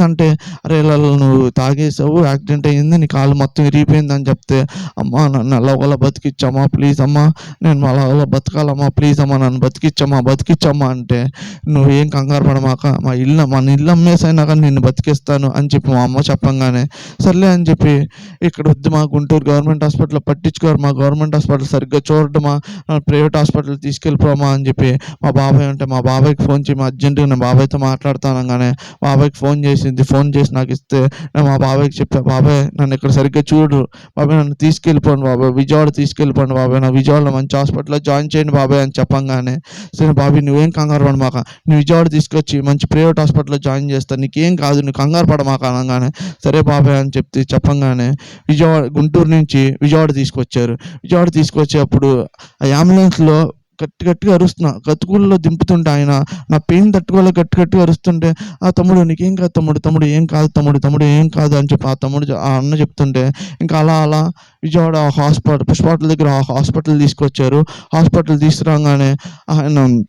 అంటే, "అరే ఇలా నువ్వు తాగేసావు, యాక్సిడెంట్ అయ్యింది, నీ కాలు మొత్తం ఇరిగిపోయింది" అని చెప్తే, "అమ్మా నన్ను ఎలాగోలా బతికిచ్చమ్మా ప్లీజ్ అమ్మా, నేను అలాగోలా బతకాలమ్మా ప్లీజ్ అమ్మా, నన్ను బతికిచ్చమ్మా" అంటే, "నువ్వేం కంగారు పడమాక, మన ఇల్లు అమ్మేసైనా కానీ నిన్ను బతికిస్తాను" అని చెప్పి మా అమ్మ చెప్పంగానే సర్లే అని చెప్పి, "ఇక్కడ వద్దు మా గుంటూరు గవర్నమెంట్ హాస్పిటల్లో పట్టించుకోరు, మా గవర్నమెంట్ హాస్పిటల్ సరిగ్గా చూడటమా, ప్రైవేట్ హాస్పిటల్ తీసుకెళ్ళిపోమా" అని చెప్పి మా బాబాయ్కి ఫోన్ చేయి, అర్జెంటుగా నేను బాబాయ్తో మాట్లాడతాను అనగానే బాబాయ్కి ఫోన్ చేసి నాకు ఇస్తే నేను మా బాబాయ్కి చెప్పా, "బాబాయ్ నన్ను ఇక్కడ సరిగ్గా చూడు బాబాయ్, నన్ను తీసుకెళ్ళిపోండి బాబాయ్, విజయవాడ తీసుకెళ్ళిపోండి బాబాయ్, నా విజయవాడలో మంచి హాస్పిటల్లో జాయిన్ చేయండి బాబాయ్" అని చెప్పంగానే, "సరే బాబాయ్ నువ్వేం కంగారు పడమాక, నువ్వు విజయవాడ తీసుకొచ్చి మంచి ప్రైవేట్ హాస్పిటల్లో జాయిన్ చేస్తాను, నీకేం కాదు, నువ్వు కంగారు పడమాక" అనగానే, "సరే బాబాయ్" అని చెప్పంగానే గుంటూరు నుంచి విజయవాడ తీసుకొచ్చి అప్పుడు ఆ అంబులెన్స్‌లో గట్టిగా అరుస్తున్నా. గతుకుల్లో దింపుతుంటే ఆయన నా పెయిన్ తట్టుకోలేక గట్టిగా అరుస్తుంటే, "తమ్ముడు నీకేం కాదు తమ్ముడు, ఏం కాదు తమ్ముడు ఏం కాదు" అని చెప్పి ఆ అన్న చెప్తుంటే, ఇంకా అలా విజయవాడ పుష్ప దగ్గర హాస్పిటల్ తీసుకొచ్చారు. హాస్పిటల్ తీసుకురాగానే ఆయన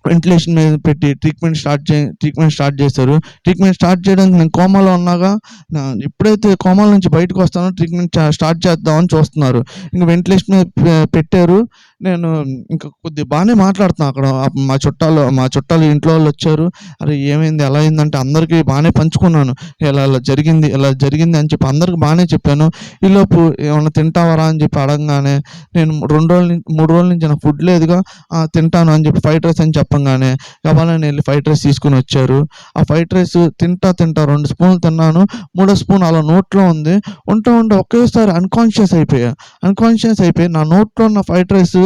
వెంటిలేషన్ మీద పెట్టి ట్రీట్మెంట్ స్టార్ట్ చేశారు. ట్రీట్మెంట్ స్టార్ట్ చేయడానికి నేను కోమాలో ఉన్నాగా. ఎప్పుడైతే కోమాల నుంచి బయటకు వస్తానో ట్రీట్మెంట్ స్టార్ట్ చేద్దామని చూస్తున్నారు. ఇంక వెంటిలేషన్ మీద పెట్టారు. నేను ఇంక కొద్దిగా బానే మాట్లాడుతున్నా అక్కడ. మా చుట్టాలు ఇంట్లో వాళ్ళొచ్చారు. "అరే! ఏమైంది? ఎలా అయిందంటే" అందరికీ బానే పంచుకున్నాను. ఇలా జరిగింది అని చెప్పి అందరికి బానే చెప్పాను. ఈలోపు "ఏమన్నా తింటావారా?" అని చెప్పి అడగంగానే నేను 3 రోజుల నుంచి నాకు ఫుడ్ లేదుగా. తింటాను అని చెప్పి ఫ్రైడ్ రైస్ అని చెప్పంగానే గబాలని ఎళ్లి ఫ్రైడ్ రైస్ తీసుకొనొచ్చారు. ఆ ఫ్రైడ్ రైస్ తింటా 2 స్పూన్లు తిన్నాను. మూడో స్పూన్ అలా నోట్లో ఉంది. ఉంటూ ఒకేసారి అన్‌కాన్షియస్ అయిపోయి నా నోట్లో ఉన్న ఫ్రైడ్ రైస్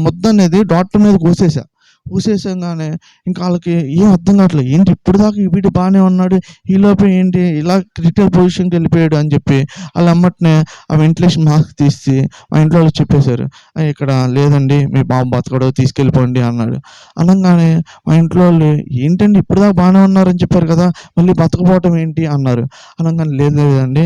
ముద్దనేది డాక్టర్ మీదకి ఊసేసా. ఊసేసంగానే ఇంక ఆళ్ళకి ఏం అర్థం కావట్లేదు. ఏంటి ఇప్పటిదాకా వీడు బానే ఉన్నాడు. ఈలోపే ఏంటి ఇలా క్రిటికల్ పొజిషన్‌కెళ్ళిపోయాడు అని చెప్పి ఆళ్ళెమ్మటనే ఆ వెంటిలేషన్ మాస్క్ తీసి మా ఇంట్లో వాళ్ళకి చెప్పేశారు. ఇక్కడ లేదండి మీ బాబు బతకడు తీసుకెళ్ళిపోండి అన్నాడు. అనంగానే మా ఇంట్లో వాళ్ళు ఏంటండి ఇప్పటిదాకా బానే ఉన్నారని చెప్పారు కదా! మళ్ళీ బతకపోవటం ఏంటి అన్నారు. అనంగానే లేదండి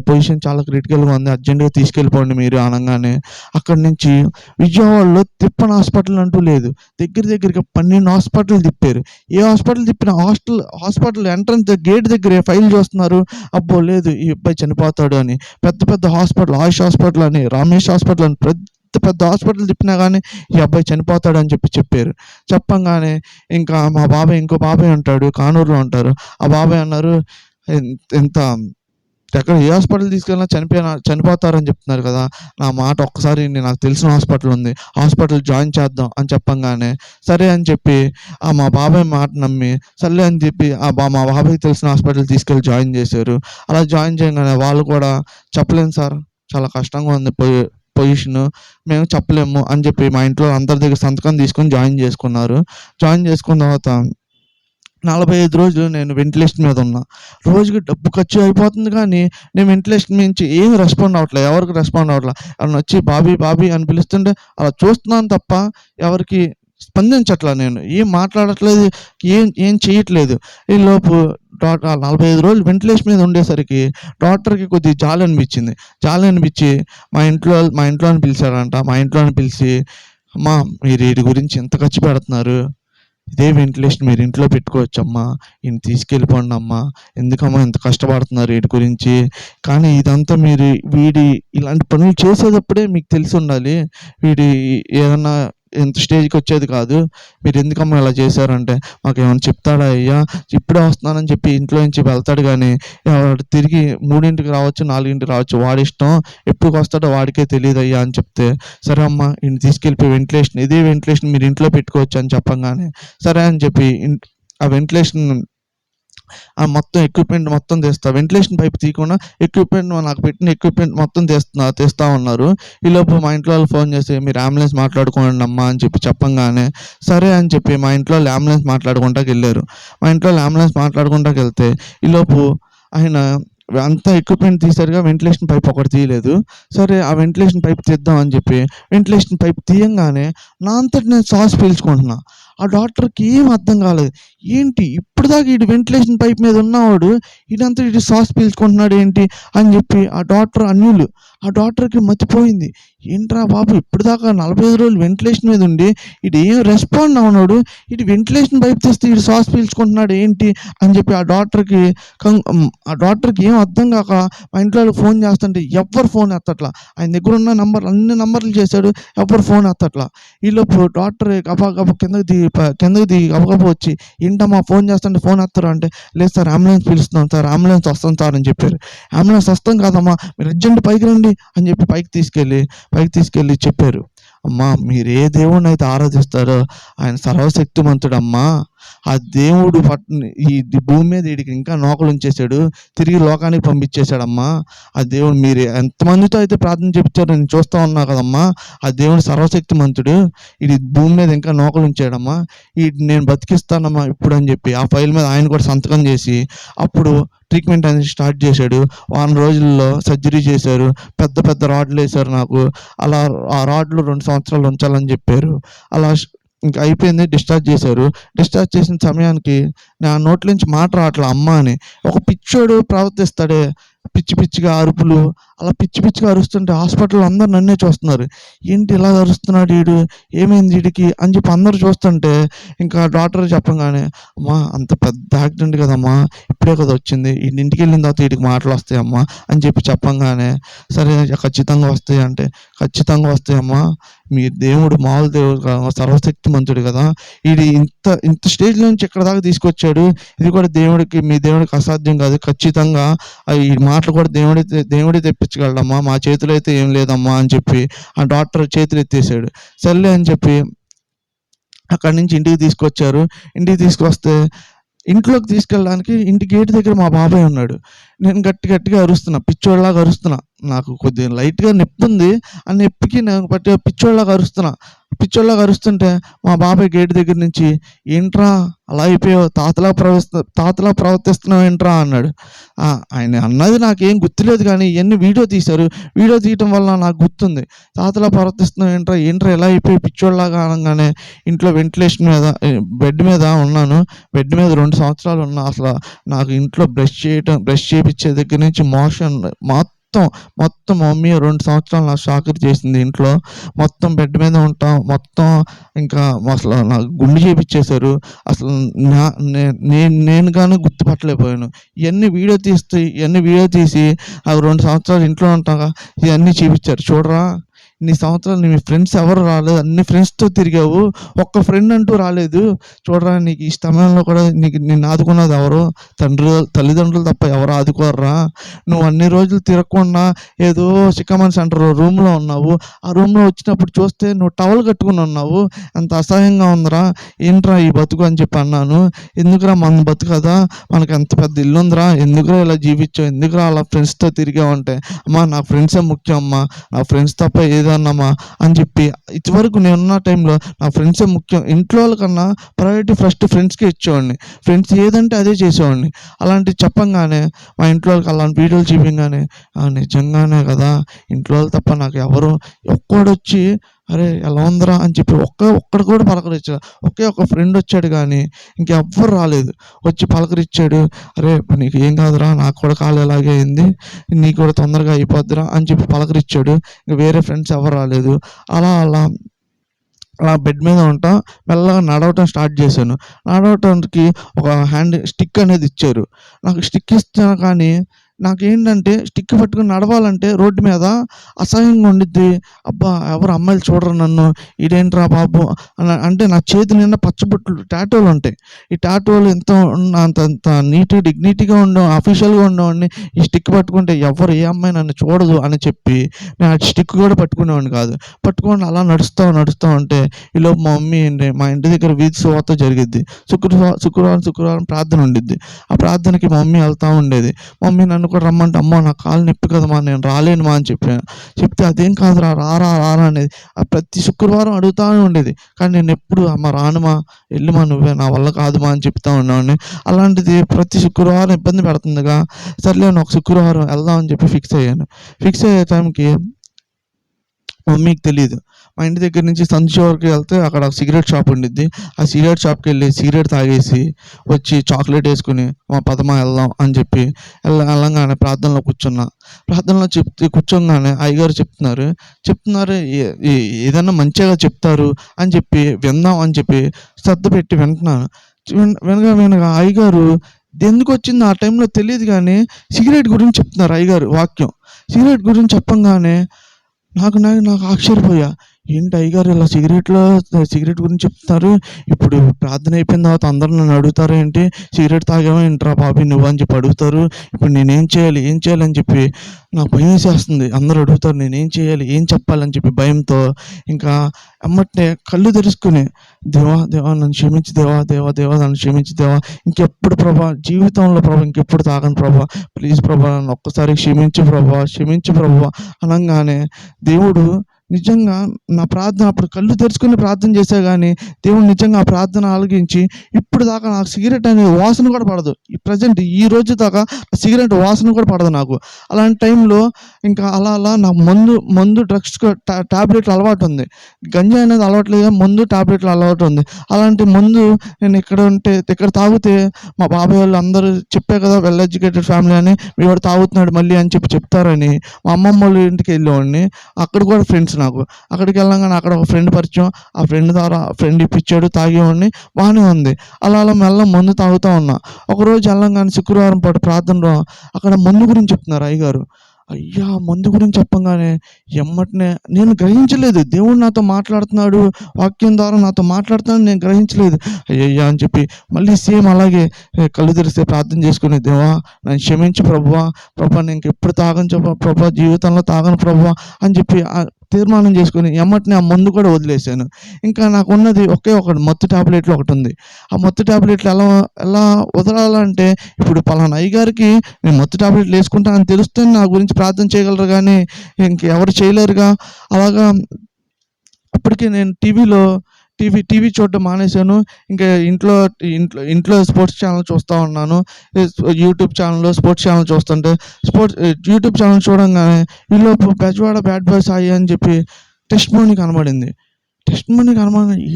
పొజిషన్ చాలా క్రిటికల్‌గా ఉంది. అర్జెంట్‌గా తీసుకెళ్ళిపోండి మీరు అనంగానే అక్కడి నుంచి విజయవాడలో తిప్పని హాస్పిటల్ అంటూ లేదు. దగ్గరగా 12 హాస్పిటల్ తిప్పారు. ఏ హాస్పిటల్ తిప్పినా హాస్పిటల్ ఎంట్రన్స్ గేట్ దగ్గరే ఫైల్ చూస్తున్నారు. అబ్బో! లేదు ఈ అబ్బాయి చనిపోతాడు అని. పెద్ద హాస్పిటల్ ఆయుష్ హాస్పిటల్ అని, రామేష్ హాస్పిటల్ అని పెద్ద హాస్పిటల్ తిప్పినా గానీ ఈ అబ్బాయి చనిపోతాడని చెప్పారు. చెప్పంగానే ఇంకా ఇంకో బాబాయ్ ఉంటాడు. కానూరులో ఉంటారు. ఆ బాబాయ్ అన్నారు "ఎన్ ఎంత ఏ హాస్పిటల్ తీసుకెళ్ళినా చనిపోతారని చెప్తున్నారు కదా! నా మాట ఒక్కసారి ఇనండి. నాకు తెలిసిన హాస్పిటల్ ఉంది. హాస్పిటల్ జాయిన్ చేద్దాం" అని చెప్పంగానే సరే అని చెప్పి మా బాబాయ్ మాట నమ్మి సర్లే అని చెప్పి మా బాబాయ్‌కి తెలిసిన హాస్పిటల్ తీసుకెళ్ళి జాయిన్ చేశారు. అలా జాయిన్ చేయంగానే వాళ్ళు కూడా "చెప్పలేను సార్. చాలా కష్టంగా ఉంది పొజిషను. మేము చెప్పలేము" అని చెప్పి మా ఇంట్లో అందరి దగ్గర సంతకం తీసుకొని జాయిన్ చేసుకున్నారు. జాయిన్ చేసుకున్న తర్వాత 45 రోజులు నేను వెంటిలేషన్ మీద ఉన్నా. రోజుకి డబ్బు ఖర్చు అయిపోతుంది కానీ, నేను వెంటిలేషన్ నుంచి ఏమి రెస్పాండ్ అవ్వట్లే. ఎవరికి రెస్పాండ్ అవ్వట్ల. ఎవరైనా వచ్చి బాబీ అని పిలుస్తుంటే అలా చూస్తున్నాను తప్ప ఎవరికీ స్పందించట్లా నేను. ఏం మాట్లాడట్లేదు. ఏం చేయట్లేదు. ఈలోపు 45 రోజులు వెంటిలేషన్ మీద ఉండేసరికి డాక్టర్‌కి కొద్దిగా జాలనిపించి మా ఇంట్లోని పిలిచాడంట. మా ఇంట్లోని పిలిచి, "అమ్మా మీరు ఈడి గురించి ఇంత ఖర్చు పెడుతున్నారు. ఇదే వెంటిలేషన్ మీరు ఇంట్లో పెట్టుకోవచ్చమ్మా. ఈయన్ని తీసుకెళ్ళిపోండమ్మా. ఎందుకమ్మా ఇంత కష్టపడుతున్నారు ఈడి గురించి. కానీ ఇదంతా వీడి ఇలాంటి పనులు చేసేటప్పుడే మీకు తెలిసుండాలి. వీడి ఏదన్నా ఇంత స్టేజ్‌కొచ్చేది కాదు. మీరెందుకమ్మా ఇలా చేశారంటే, మాకేమన్నా చెప్తాడా అయ్యా? ఇప్పుడే వస్తున్నానని చెప్పి ఇంట్లో నుంచి వెళ్తాడు గానీ, వాడు తిరిగి 3కి రావచ్చు, 4కి రావచ్చు. వాడిష్టం. ఎప్పుడుకొస్తాడో వాడికే తెలీదయ్యా అని చెప్తే, సరే అమ్మా ఈడిని తీసుకెళ్ళిపోయి ఇదే వెంటిలేషన్ మీరు ఇంట్లో పెట్టుకోవచ్చు అని చెప్పంగానే, సరే అని చెప్పి ఆ వెంటిలేషన్ మొత్తం ఎక్విప్‌మెంట్ మొత్తం తెస్తా. వెంటిలేషన్ పైప్ తీయకుండా నాకు పెట్టిన ఎక్విప్‌మెంట్ మొత్తం తెస్తా ఉన్నారు. ఈలోపు మా ఇంట్లో వాళ్ళు ఫోన్ చేసి, "మీరు అంబులెన్స్ మాట్లాడుకోండమ్మా" అని చెప్పంగానే, సరే అని చెప్పి మా ఇంట్లో వాళ్ళు అంబులెన్స్ మాట్లాడుకుంటాకెళ్లారు. మా ఇంట్లో వాళ్ళు అంబులెన్స్ మాట్లాడుకుంటాకెళ్తే, ఈలోపు ఆయన అంతా ఎక్విప్‌మెంట్ తీశారుగా వెంటిలేషన్ పైప్ ఒకటి తీయలేదు. సరే ఆ వెంటిలేషన్ పైప్ తీద్దాం అని చెప్పి వెంటిలేషన్ పైప్ తీయంగానే నా అంతట నేను శ్వాస పీల్చుకుంటున్నా. ఆ డాక్టర్‌కి ఏం అర్థం కాలేదు. ఏంటి ఇప్పటిదాకా ఈడు వెంటిలేషన్ పైప్ మీద ఉన్నవాడు ఈడు శ్వాస పీల్చుకుంటున్నాడు ఏంటి అని చెప్పి ఆ డాక్టర్‌కి మతిపోయింది. ఏంట్రా బాబు ఇప్పటిదాకా 45 రోజులు వెంటిలేషన్ మీద ఉండి ఈడు ఏం రెస్పాండ్ అవ్వనోడు ఈడు వెంటిలేషన్ పైప్ తీస్తే ఈడు శ్వాస పీల్చుకుంటున్నాడు ఏంటి అని చెప్పి ఆ డాక్టర్‌కి ఏం అర్థం కాక మా ఇంట్లో వాళ్ళకి ఫోన్ చేస్తుంటే ఎవ్వరు ఫోన్ ఎత్తట్లా. ఆయన దగ్గర ఉన్న అన్ని నంబర్లు చేశాడు. ఎవ్వరు ఫోన్ ఎత్తట్లా. ఈలోపు డాక్టర్ గబగబా కిందకి దిగి గబగబా వచ్చి, "ఏంటమ్మా ఫోన్ చేస్తుంటే ఫోన్ ఎత్తరు" అంటే, "లేదు సార్ అంబులెన్స్ పిలుస్తున్నాం సార్. అంబులెన్స్ వస్తుంది సార్" అని చెప్పారు. "అంబులెన్స్ వస్తాం కాదమ్మా మీరు అర్జెంట్ పైకి రండి" అని చెప్పి పైకి తీసుకెళ్ళి చెప్పారు. "అమ్మా మీరు ఏ దేవుడినైతే ఆరాధిస్తారో ఆయన సర్వశక్తిమంతుడమ్మా. ఆ దేవుడు ఈ భూమి మీద ఈడికి ఇంకా నూకలుంచేసాడు. తిరిగి లోకానికి పంపించేసాడమ్మా. ఆ దేవుడు మీరు ఎంతమందితో అయితే ప్రార్థన చేపించారో నేను చూస్తా ఉన్నా కదమ్మా. ఆ దేవుడు సర్వశక్తిమంతుడు. ఈడు భూమి మీద ఇంకా నూకలుంచాడమ్మా. ఈడిని నేను బతికిస్తానమ్మా ఇప్పుడు" అని చెప్పి ఆ ఫైల్ మీద ఆయన కూడా సంతకం చేసి అప్పుడు ట్రీట్మెంట్ అనేది స్టార్ట్ చేశాడు. వారం రోజుల్లో సర్జరీ చేశారు. పెద్ద రాడ్‌లేశారు నాకు. అలా ఆ రాడ్‌లు 2 సంవత్సరాలు ఉంచాలని చెప్పారు. అలా ఇంక అయిపోయింది. డిశ్చార్జ్ చేశారు. డిశ్చార్జ్ చేసిన సమయానికి నా నోట్లో నుంచి మాట రావట్లా అమ్మ అని. ఒక పిచ్చోడు ప్రవర్తిస్తాడే పిచ్చిగా అరుపులు అలా పిచ్చి పిచ్చిగా అరుస్తుంటే హాస్పిటల్‌లో అందరూ నన్నే చూస్తున్నారు. ఏంటి ఇలాగ అరుస్తున్నాడు ఈడు? ఏమైంది ఈడికి? అని చెప్పి అందరూ చూస్తుంటే ఇంకా డాక్టర్ చెప్పంగానే, "అమ్మా అంత పెద్ద యాక్సిడెంట్ కదమ్మా! ఇప్పుడే కదా వచ్చింది. ఈడు ఇంటికెళ్ళిన తర్వాత ఈడికి మాటలొస్తాయమ్మా" అని చెప్పి చెప్పంగానే, "సరే ఖచ్చితంగా వస్తాయి" అంటే, "ఖచ్చితంగా వస్తాయమ్మా. మీ దేవుడు మామూలు దేవుడు కాదు, సర్వశక్తిమంతుడు కదా! ఈడు ఇంత ఇంత స్టేజ్ నుంచి ఇక్కడి దాకా తీసుకొచ్చాడు. ఇది కూడా మీ దేవుడికి అసాధ్యం కాదు. ఖచ్చితంగా ఈ మాటలు కూడా దేవుడే తెప్పించగలడమ్మా. మా చేతిలో అయితే ఏం లేదమ్మా" అని చెప్పి ఆ డాక్టర్ చేతులెత్తేసాడు. సర్లే అని చెప్పి అక్కడి నుంచి ఇంటికి తీసుకొచ్చారు. ఇంటికి తీసుకొస్తే ఇంట్లోకి తీసుకెళ్ళడానికి ఇంటి గేట్ దగ్గర మా బాబాయ్ ఉన్నాడు. నేను గట్టిగా అరుస్తున్నా. పిచ్చోడిలాగా అరుస్తున్నా. నాకు కొద్దిగా లైట్‌గా నొప్పుంది. ఆ నొప్పికి నేను పిచ్చోడిలాగా అరుస్తున్నా. పిచ్చోడిలాగా అరుస్తుంటే మా బాబాయ్ గేట్ దగ్గర నుంచి, "ఏంట్రా అలా అయిపోయావు? తాతలా ప్రవర్తిస్తున్నావేంట్రా" అన్నాడు. ఆయన అన్నది నాకేం గుర్తులేదు గానీ ఇయన్నీ వీడియో తీశారు. వీడియో తీయటం వల్ల నాకు గుర్తుంది. "తాతలా ప్రవర్తిస్తున్నావేంట్రా? ఏంట్రా ఇలా అయిపోయావు పిచ్చోడిలాగా" అనంగానే ఇంట్లో వెంటిలేషన్ మీద బెడ్ మీద ఉన్నాను. బెడ్ మీద 2 సంవత్సరాలు ఉన్నా. నాకు ఇంట్లో బ్రష్ చేపిచ్చే దగ్గర నుంచి మోషన్ మొత్తం మా మమ్మీ 2 సంవత్సరాలు నాకు చాకరీ చేసింది ఇంట్లో. మొత్తం బెడ్ మీద ఉంటాం. మొత్తం ఇంకా అసలు నాకు గుండు చేపిచ్చేశారు. అసలు నా నే నేను నేను గాని గుర్తుపట్టలేకపోయాను. ఇయన్నీ వీడియో తీసి నాకు 2 సంవత్సరాలు ఇంట్లో ఉంటాగా ఇయన్నీ చూపిచ్చారు. "చూడరా ఇన్ని సంవత్సరాలు మీ ఫ్రెండ్స్ ఎవరు రాలేదు. అన్ని ఫ్రెండ్స్‌తో తిరిగావు. ఒక్క ఫ్రెండ్ అంటూ రాలేదు. చూడరా నీకు ఈ సమయంలో కూడా నిన్ను ఆదుకున్నది ఎవరు? తల్లిదండ్రులు తప్ప ఎవరు ఆదుకోరురా. నువ్వు అన్ని రోజులు తిరగకుండా ఏదో సికామన్ సెంటర్ రూమ్‌లో ఉన్నావు. ఆ రూమ్‌లో వచ్చినప్పుడు చూస్తే నువ్వు టవల్ కట్టుకొని ఉన్నావు. ఎంత అసహ్యంగా ఉందిరా. ఏంట్రా ఈ బతుకు" అని చెప్పి అన్నాను. "ఎందుకురా మన బతుకదా? మనకు ఎంత పెద్ద ఇల్లుందిరా. ఎందుకురా ఇలా జీవించావు? ఎందుకురా అలా ఫ్రెండ్స్‌తో తిరిగావు" అంటే, "అమ్మా నాకు ఫ్రెండ్సే ముఖ్యం అమ్మా. నా ఫ్రెండ్స్ తప్ప ఏదన్నామా" అని చెప్పి ఇదివరకు నేనున్న టైంలో నా ఫ్రెండ్సే ముఖ్యం. ఇంట్లో వాళ్ళకన్నా ప్రయారిటీ ఫస్ట్ ఫ్రెండ్స్‌కే ఇచ్చేవాడిని. ఫ్రెండ్స్ ఏదంటే అదే చేసేవాడిని. అలాంటివి చెప్పంగానే మా ఇంట్లో వాళ్ళకి అలాంటి వీడియోలు చూపియంగానే, నిజంగానే కదా! ఇంట్లో వాళ్ళు తప్ప నాకు ఎవరు ఒక్కోడొచ్చి "అరే ఎలా ఉందిరా" అని చెప్పి ఒక్కడు కూడా పలకరించలా. ఒకే ఒక ఫ్రెండ్ వచ్చాడు గానీ ఇంకెవ్వరు రాలేదు. వచ్చి పలకరించాడు. "అరే నీకు ఏం కాదురా, నాకు కూడా కాలు ఇలాగే అయింది. నీకు కూడా తొందరగా అయిపోద్దిరా" అని చెప్పి పలకరించాడు. ఇంక వేరే ఫ్రెండ్స్ ఎవరు రాలేదు. అలా బెడ్ మీద ఉంటా. మెల్లగా నడవటం స్టార్ట్ చేశాను. నడవటానికి ఒక హ్యాండ్ స్టిక్ అనేది ఇచ్చారు. నాకు స్టిక్ ఇచ్చారు కానీ నాకేంటంటే స్టిక్ పట్టుకొని నడవాలంటే రోడ్డు మీద అసహ్యంగా ఉండిద్ది. అబ్బా! ఎవరు అమ్మాయిలు చూడరు నన్ను. ఈడేంట్రా బాబు అంటే నా చేతి నిండా పచ్చబొట్లు టాటూలు ఉంటాయి. ఈ టాటూలు అంత డిగ్నిటీగా అఫీషియల్‌గా ఉండేవాడిని. ఈ స్టిక్ పట్టుకుంటే ఏ అమ్మాయి నన్ను చూడదు అని చెప్పి నేను ఆ స్టిక్ కూడా పట్టుకునేవాడిని కాదు. పట్టుకొని అలా నడుస్తా ఉంటే ఈలోపు మా మమ్మీ మా ఇంటి దగ్గర వీధి సువార్త జరిగిద్ది. శుక్రవారం ప్రార్థన ఉండిద్ది. ఆ ప్రార్థనకి మా మమ్మీ వెళ్తా ఉండేది. మమ్మీ నన్ను కూడా రమ్మంటే, "అమ్మా నాకు కాళ్ళు నొప్పి కదమ్మా నేను రాలేనుమా" అని చెప్పాను. చెప్తే, "అదేం కాదురా రారా అనేది ప్రతి శుక్రవారం అడుగుతానే ఉండేది. కానీ నేనెప్పుడు "అమ్మ రానుమా, ఎళ్ళుమా నువ్వే, నా వల్ల కాదుమా" అని చెప్తా ఉండేవాడిని. అలాంటిది ప్రతి శుక్రవారం ఇబ్బంది పెడుతుందిగా, సర్లే అని ఒక శుక్రవారం వెళ్దాం అని చెప్పి ఫిక్స్ అయ్యాను. ఫిక్స్ అయ్యే టైంకి మమ్మీకి తెలీదు. మా ఇంటి దగ్గర నుంచి సందు చివరికి వెళ్తే అక్కడ సిగరెట్ షాప్ ఉండిద్ది. ఆ సిగరెట్ షాప్‌కెళ్ళి సిగరెట్ తాగేసి వచ్చి చాక్లెట్ ఏసుకొని పదమా వెళ్దాం అని చెప్పి ఎళ్ళంగానే ప్రార్థనలో కూర్చున్నా. ప్రార్థనలో కూర్చోంగానే అయ్యగారు చెప్తున్నారు ఏదన్నా మంచిగా చెప్తారు అని చెప్పి విందాం అని చెప్పి శ్రద్ధ పెట్టి వింటున్నాను. వినగా అయ్యగారు ఎందుకొచ్చిందో ఆ టైంలో తెలీదు గానీ సిగరెట్ గురించి చెప్తున్నారు అయ్యగారు వాక్యం. సిగరెట్ గురించి చెప్పంగానే నాకు ఆశ్చర్యపోయా. ఏంటి అయ్యగారు ఇలా సిగరెట్ గురించి చెప్తున్నారు. ఇప్పుడు ప్రార్థన అయిపోయిన తర్వాత అందరూ నన్ను అడుగుతారు ఏంటి, "సిగరెట్ తాగావా ఏంట్రా బాబు నువ్వు" అని చెప్పి అడుగుతారు. ఇప్పుడు నేనేం చేయాలి అని చెప్పి నాకు భయమేసేస్తుంది. అందరూ అడుగుతారు నేనేం చేయాలి, ఏం చెప్పాలని చెప్పి భయంతో ఇంకా ఎమ్మటనే కళ్ళు తెరుచుకొని, దేవా నన్ను క్షమించు దేవా నన్ను క్షమించు దేవా. ఇంకెప్పుడు ప్రభా జీవితంలో ఇంకెప్పుడు తాగను ప్రభా. ప్లీజ్ ప్రభా నన్ను ఒక్కసారి క్షమించు ప్రభా అనంగానే దేవుడు నిజంగా నా ప్రార్థన అప్పుడు కళ్ళు తెరుచుకొని ప్రార్థన చేశా గానీ, దేవుడు నిజంగా ఆ ప్రార్థన ఆలకించి ఇప్పుడు దాకా నాకు సిగరెట్ అనే వాసన కూడా పడదు. ఈ ప్రెజెంట్ ఈ రోజు దాకా సిగరెట్ వాసన కూడా పడదు నాకు. అలాంటి టైంలో ఇంకా అలా అలా నాకు మందు డ్రగ్స్ టాబ్లెట్ల అలవాటుంది. గంజాయి అనేది అలవాటు లేదు గానీ మందు, టాబ్లెట్ల అలవాటు ఉంది. అలాంటి మందు నేను ఇక్కడ తాగితే మా బాబాయ్ వాళ్ళు అందరూ చెప్పా కదా వెల్ ఎడ్యుకేటెడ్ ఫ్యామిలీ అని, మీ వాడు తాగుతున్నాడు మళ్ళీ అని చెప్తారని మా అమ్మమ్మ వాళ్ళ ఇంటికి వెళ్ళేవాడిని. అక్కడ కూడా ఫ్రెండ్స్ నాకు. అక్కడికి వెళ్ళంగానే అక్కడ ఒక ఫ్రెండ్ పరిచయం. ఆ ఫ్రెండ్ ద్వారా ఫ్రెండ్ ఇప్పించాడు, తాగేవాడిని, బాగానే ఉంది. అలా అలా మెల్లగా మందు తాగుతూ ఉన్నా. ఒకరోజు వెళ్ళంగానే శుక్రవారం పూట ప్రార్థనలో అక్కడ మందు గురించి చెప్తున్నారు అయ్యగారు. అయ్యా! మందు గురించి చెప్పంగానే ఎమ్మటనే నేను గ్రహించలేదు. దేవుడు నాతో మాట్లాడుతున్నాడు, వాక్యం ద్వారా నాతో మాట్లాడుతున్నాడని నేను గ్రహించలేదు. అయ్యయ్యా! అని చెప్పి మళ్ళీ సేమ్ అలాగే కళ్ళు తెరిస్తే ప్రార్థన చేసుకుని, దేవా నన్ను క్షమించు ప్రభువా, నేను ఇంకెప్పుడు తాగను ప్రభువా, జీవితంలో తాగను ప్రభువా అని చెప్పి తీర్మానం చేసుకొని ఎమ్మటనే ఆ మందు కూడా వదిలేసాను. ఇంకా నాకున్నది ఒకే ఒకటి మత్తు టాబ్లెట్లు ఒకటుంది. ఆ మత్తు టాబ్లెట్లు ఎలా వదలాలంటే, ఇప్పుడు పలానా అయ్యగారికి నేను మత్తు టాబ్లెట్లు వేసుకుంటానని తెలిస్తేనే నా గురించి ప్రార్థన చేయగలరు కానీ ఇంకెవరు చేయలేరుగా. అలాగా అప్పటికే నేను టీవీ చూడడం మానేశాను. ఇంకా ఇంట్లో స్పోర్ట్స్ ఛానల్ చూస్తూ ఉన్నాను. యూట్యూబ్ ఛానల్‌లో స్పోర్ట్స్ ఛానల్ చూస్తుంటే యూట్యూబ్ ఛానల్ చూడంగానే ఈలోపు బెజవాడ బ్యాడ్ బాయ్ సాయి అని చెప్పి టెస్టిమోనీ కనబడింది.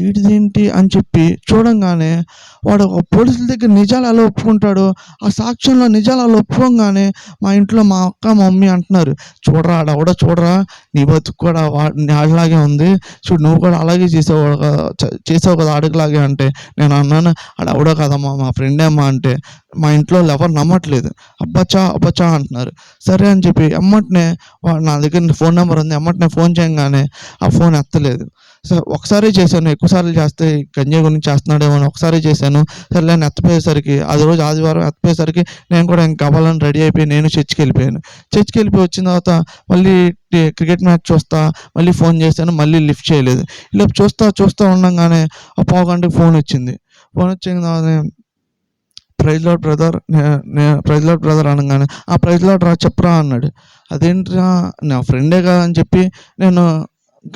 ఈడిదేంటి అని చెప్పి చూడంగానే వాడు ఒక పోలీసుల దగ్గర నిజాలు ఎలా ఒప్పుకుంటాడో, ఆ సాక్ష్యంలో నిజాలు అలా ఒప్పుకోంగానే మా ఇంట్లో మా అక్క, మా మమ్మీ అంటున్నారు, చూడరా ఆడెవడో చూడరా, నీ బతుకు కూడా ఆడిలాగే ఉంది, చూడు నువ్వు కూడా అలాగే చేసావు కదా ఆడిలాగే. అంటే నేను అన్నాను, ఆడెవడో కదమ్మా మా ఫ్రెండే అమ్మా అంటే మా ఇంట్లో వాళ్ళు ఎవరు నమ్మట్లేదు. అబ్బచ్చా అంటున్నారు. సరే అని చెప్పి ఎమ్మటనే నా దగ్గర ఫోన్ నెంబర్ ఉంది, ఎమ్మటనే ఫోన్ చేయగానే ఆ ఫోన్ ఎత్తలేదు. ఒకసారే చేశాను, ఎక్కువసార్లు చేస్తే గంజాయి గురించి చేస్తున్నాడేమో అని ఒకసారే చేశాను. సర్లే అని ఎత్తపోయేసరికి అది రోజు ఆదివారం ఎత్తపోయేసరికి నేను కూడా ఇంక అవ్వాలని రెడీ అయిపోయి నేను చర్చికి వెళ్ళిపోయాను. వచ్చిన తర్వాత మళ్ళీ క్రికెట్ మ్యాచ్ చూస్తా మళ్ళీ ఫోన్ చేశాను, మళ్ళీ లిఫ్ట్ చేయలేదు. ఇలా చూస్తూ ఉండంగానే ఆ పావుగంటకి ఫోన్ వచ్చింది. ఫోన్ వచ్చిన తర్వాత ప్రైజ్ లార్డ్ బ్రదర్ అనగానే ప్రైజ్ లార్డ్ రా చెప్పరా అన్నాడు. అదేంట్రా నా ఫ్రెండే కదా అని చెప్పి నేను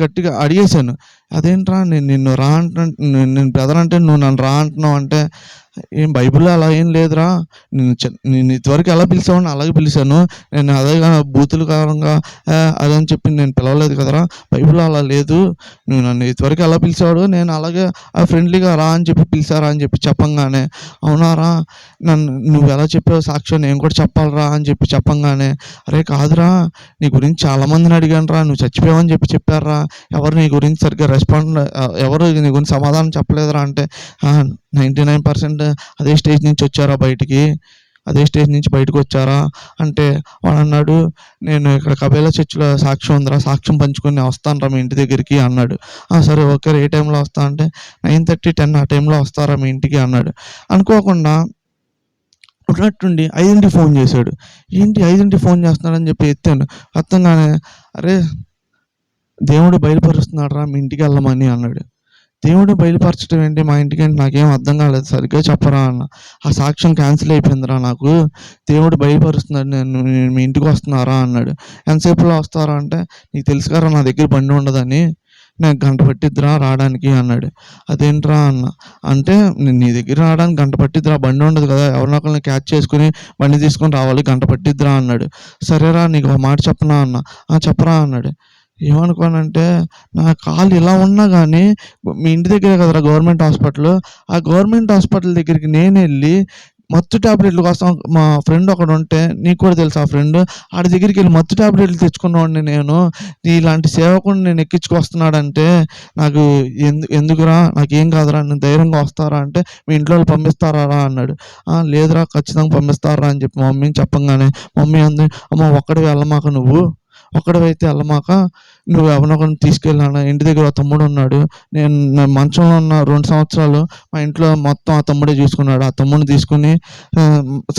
గట్టిగా అడిగేశాను. అదేంట్రా నేను నిన్ను రా నేను బ్రదర్ అంటే నువ్వు నన్ను రా అంటున్నావు అంటే, ఏం బైబిల్లో అలా ఏం లేదురా, నేను ఇదివరకు ఎలా పిలిచావని అలాగే పిలిచాను, నేను అదే బూతులు కారణంగా అదని చెప్పి నేను పిలవలేదు కదరా, బైబిల్లో అలా లేదు, నువ్వు నన్ను ఇదివరకు ఎలా పిలిచాడు నేను అలాగే ఫ్రెండ్లీగా రా అని చెప్పి పిలిచారా అని చెప్పి చెప్పంగానే, అవునారా నువ్వు ఎలా చెప్పావు సాక్ష్యం నేను కూడా చెప్పాలరా అని చెప్పి చెప్పంగానే, అరే కాదురా నీ గురించి చాలామందిని అడిగాను రా, నువ్వు చచ్చిపోయావని చెప్పి చెప్పారా, ఎవరు నీ గురించి సరిగ్గా ఎవరు నీ గురించి సమాధానం చెప్పలేదురా అంటే, 99% అదే స్టేజ్ నుంచి వచ్చారా బయటకు వచ్చారా అంటే, వాడు అన్నాడు, నేను ఇక్కడ కబేలా చర్చిలో సాక్ష్యం ఉందిరా, సాక్ష్యం పంచుకొని నేను వస్తానురా మీ ఇంటి దగ్గరికి అన్నాడు. సరే ఓకే, ఏ టైంలో వస్తా అంటే 9:30, 10 ఆ టైంలో వస్తారా మీ ఇంటికి అన్నాడు. అనుకోకుండా ఉన్నట్టుండి 5కి ఫోన్ చేశాడు. ఏంటి 5కి ఫోన్ చేస్తున్నాడని చెప్పి ఎత్తాను. ఎత్తంగానే, అరే దేవుడు బయలుపరుస్తున్నాడు రా మీ ఇంటికి వెళ్ళమని అన్నాడు. దేవుడు బయలుపరచడం ఏంటి మా ఇంటికి అంటే నాకేం అర్థం కాలేదు, సరిగ్గా చెప్పరా అన్న. ఆ సాక్ష్యం క్యాన్సిల్ అయిపోయిందిరా నాకు, దేవుడు బయలుపరుస్తున్నాడు, నేను మీ ఇంటికి వస్తున్నారా అన్నాడు. ఎంతసేపులో వస్తారా అంటే, నీకు తెలుసు కదా నా దగ్గర బండి ఉండదని, నాకు గంట పట్టిద్దిరా రావడానికి అన్నాడు. అదేంట్రా అన్న అంటే, నీ దగ్గర రావడానికి గంట పట్టిద్దిరా, బండి ఉండదు కదా, ఎవరినొకరిని క్యాచ్ చేసుకుని బండి తీసుకొని రావాలి, గంట పట్టిద్దిరా అన్నాడు. సరేరా నీకు ఒక మాట చెప్పనా అన్న. చెప్పరా అన్నాడు. ఏమనుకోనంటే, నా కాలు ఇలా ఉన్నా కానీ మీ ఇంటి దగ్గరే కదరా గవర్నమెంట్ హాస్పిటల్, ఆ గవర్నమెంట్ హాస్పిటల్ దగ్గరికి నేను వెళ్ళి మత్తు టాబ్లెట్ల కోసం మా ఫ్రెండ్ ఒకడు ఉంటే, నీకు కూడా తెలుసు ఆ ఫ్రెండ్, ఆడి దగ్గరికి వెళ్ళి మత్తు టాబ్లెట్లు తెచ్చుకున్నవాడిని నేను, ఇలాంటి సేవకుని నేను ఎక్కించుకొస్తున్నాడంటే నాకు ఎందుకురా, నాకేం కాదురా, నేను ధైర్యంగా వస్తారా అంటే, మీ ఇంట్లో వాళ్ళు పంపిస్తారా అన్నాడు. లేదురా ఖచ్చితంగా పంపిస్తారా అని చెప్పి మమ్మీని చెప్పంగానే, మమ్మీ అంది, అమ్మ ఒక్కడివి వెళ్ళమాక, ఒక్కడివైతే వెళ్ళమాక, నువ్వు ఎవరినొకరిని తీసుకెళ్ళాను, ఇంటి దగ్గర తమ్ముడు ఉన్నాడు, నేను మంచంలో ఉన్న 2 సంవత్సరాలు మా ఇంట్లో మొత్తం ఆ తమ్ముడే చూసుకున్నాడు, ఆ తమ్ముడిని తీసుకుని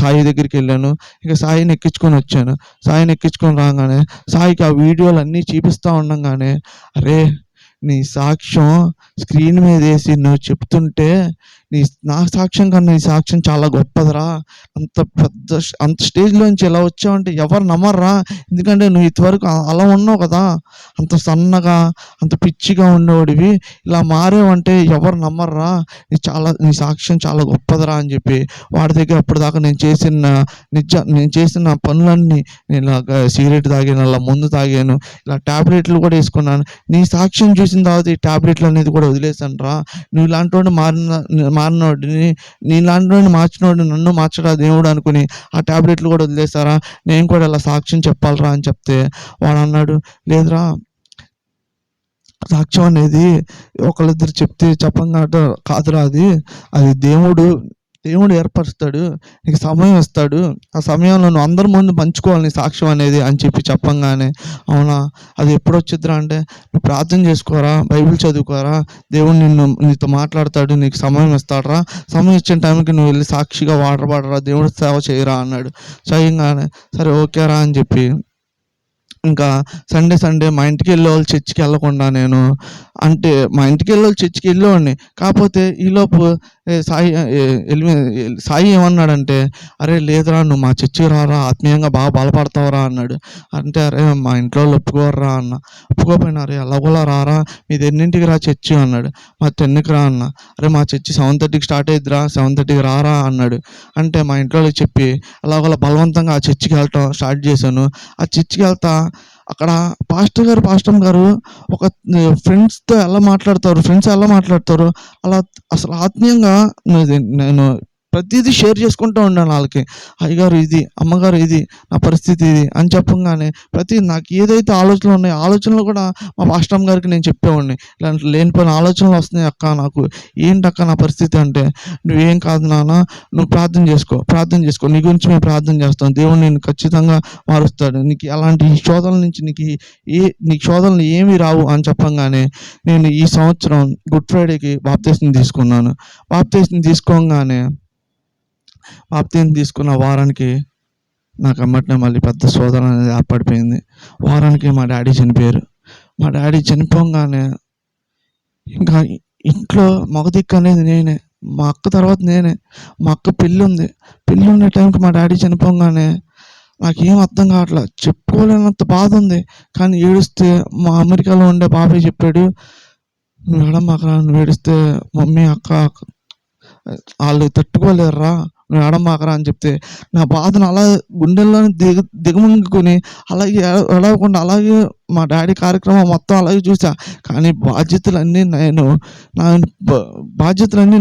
సాయి దగ్గరికి వెళ్ళాను. ఇక సాయిని ఎక్కించుకొని వచ్చాను. సాయిని ఎక్కించుకొని రాగానే సాయికి ఆ వీడియోలు అన్నీ చూపిస్తూ ఉండంగానే, అరే నీ సాక్ష్యం స్క్రీన్ మీద వేసి నువ్వు చెప్తుంటే నీ నా సాక్ష్యం కన్నా నీ సాక్ష్యం చాలా గొప్పదిరా, అంత స్టేజ్‌లోంచి ఇలా వచ్చావంటే ఎవరు నమ్మర్రా. ఎందుకంటే నువ్వు ఇంతవరకు అలా ఉన్నావు కదా, అంత సన్నగా, అంత పిచ్చిగా ఉండేవాడివి. ఇలా మారావంటే ఎవరు నమ్మర్రా. నీ సాక్ష్యం చాలా గొప్పదిరా" అని చెప్పి వాడి దగ్గర అప్పటిదాకా నేను చేసిన పనులన్నీ, నేను ఇలాగ సిగరెట్ తాగాను, అలా మందు తాగాను, ఇలా టాబ్లెట్లు కూడా వేసుకున్నాను. నీ సాక్ష్యం చూసిన తర్వాత ఈ టాబ్లెట్లు అనేది కూడా వదిలేసానురా. నువ్వు ఇలాంటోడిని మారినోడిని, నీలాంటోడిని మార్చినోడిని నన్ను మార్చడా దేవుడు అనుకుని ఆ టాబ్లెట్లు కూడా వదిలేసారా, నేను కూడా ఇలా సాక్ష్యం చెప్పాలిరా అని చెప్తే వాడు అన్నాడు, లేదురా, సాక్ష్యం అనేది ఒకళ్ళిద్దరు చెప్తే చెప్పంగా కాదురా, అది దేవుడు ఏర్పరుస్తాడు, నీకు సమయం ఇస్తాడు, ఆ సమయంలో నువ్వు అందరి ముందు పంచుకోవాలి నీ సాక్ష్యం అనేది అని చెప్పంగానే, అవునా, అది ఎప్పుడు వచ్చిద్దిరా అంటే, నువ్వు ప్రార్థన చేసుకోరా, బైబిల్ చదువుకోరా, దేవుడు నీతో మాట్లాడతాడు, నీకు సమయం ఇస్తాడరా, సమయం ఇచ్చిన టైంకి నువ్వు వెళ్ళి సాక్షిగా వాడరా, దేవుడు సేవ చేయరా అన్నాడు. చేయంగానే సరే ఓకేరా అని చెప్పి ఇంకా సండే మా ఇంటికి వెళ్ళేవాళ్ళు చర్చికి వెళ్ళకుండా నేను, అంటే మా ఇంటికి వెళ్ళేవాళ్ళు చర్చికి వెళ్ళేవాడిని. కాకపోతే ఈలోపు సాయి ఏమన్నాడంటే, అరే లేదురా, నువ్వు మా చర్చికి రారా, ఆత్మీయంగా బాగా బలపడతావురా అన్నాడు. అంటే అరే మా ఇంట్లో వాళ్ళు ఒప్పుకోర్రా అన్న. ఒప్పుకోపోయినా, అరే ఎలాగోలా రారా, మీది ఎన్నింటికి రా చర్చి అన్నాడు. మా 10కి రా అన్న. అరే మా చర్చి 7:30కి స్టార్ట్ అయ్యిద్దిరా, 7:30కి రారా అన్నాడు. అంటే మా ఇంట్లో వాళ్ళకి చెప్పి అలాగోలా బలవంతంగా ఆ చర్చికి వెళ్ళటం స్టార్ట్ చేశాను. ఆ చర్చికి వెళ్తా అక్కడ పాస్టర్ గారు ఒక ఫ్రెండ్స్ ఎలా మాట్లాడతారు అలా అసలు ఆత్మీయంగా నేను ప్రతిదీ షేర్ చేసుకుంటూ ఉన్నాను వాళ్ళకి. అయ్యగారు ఇది, అమ్మగారు ఇది, నా పరిస్థితి ఇది అని చెప్పగానే నాకు ఏదైతే ఆలోచనలు ఉన్నాయో ఆలోచనలు కూడా మా పాస్టర్ గారికి నేను చెప్పేవాడిని. ఇలాంటి లేనిపోయిన ఆలోచనలు వస్తున్నాయి అక్క నాకు, ఏంటక్క నా పరిస్థితి అంటే, నువ్వేం కాదు నాన్న, నువ్వు ప్రార్థన చేసుకో, నీ గురించి మేము ప్రార్థన చేస్తాం, దేవుడు నేను ఖచ్చితంగా మారుస్తాడు, నీకు అలాంటి శోధనల నుంచి నీకు శోధనలు ఏమీ రావు అని చెప్పంగానే నేను ఈ సంవత్సరం గుడ్ ఫ్రైడేకి బాప్తిస్మం తీసుకున్నాను. బాప్తిస్మం తీసుకున్న వారానికి నాకు అమ్మటనే మళ్ళీ పెద్ద శోధన అనేది ఏర్పడిపోయింది. వారానికి మా డాడీ చనిపోయారు. మా డాడీ చనిపోగానే ఇంకా ఇంట్లో మగదిక్కు అనేది నేనే, మా అక్క తర్వాత నేనే. మా అక్క పెళ్ళి ఉండే టైంకి మా డాడీ చనిపోగానే నాకేం అర్థం కావట్లేదు, చెప్పుకోలేనంత బాధ ఉంది. కానీ ఏడుస్తే మా అమెరికాలో ఉండే బాబాయ్ చెప్పాడు, నువ్వు ఏడమాకరా, నువ్వు ఏడిస్తే మమ్మీ అక్క వాళ్ళు తట్టుకోలేరురా, నువ్వు ఏడమాకరా అని చెప్తే నా బాధను అలా గుండెల్లోనే దిగమింగుకొని అలాగే ఏడవకుండా అలాగే మా డాడీ కార్యక్రమం మొత్తం అలాగే చూసా. కానీ బాధ్యతలన్నీ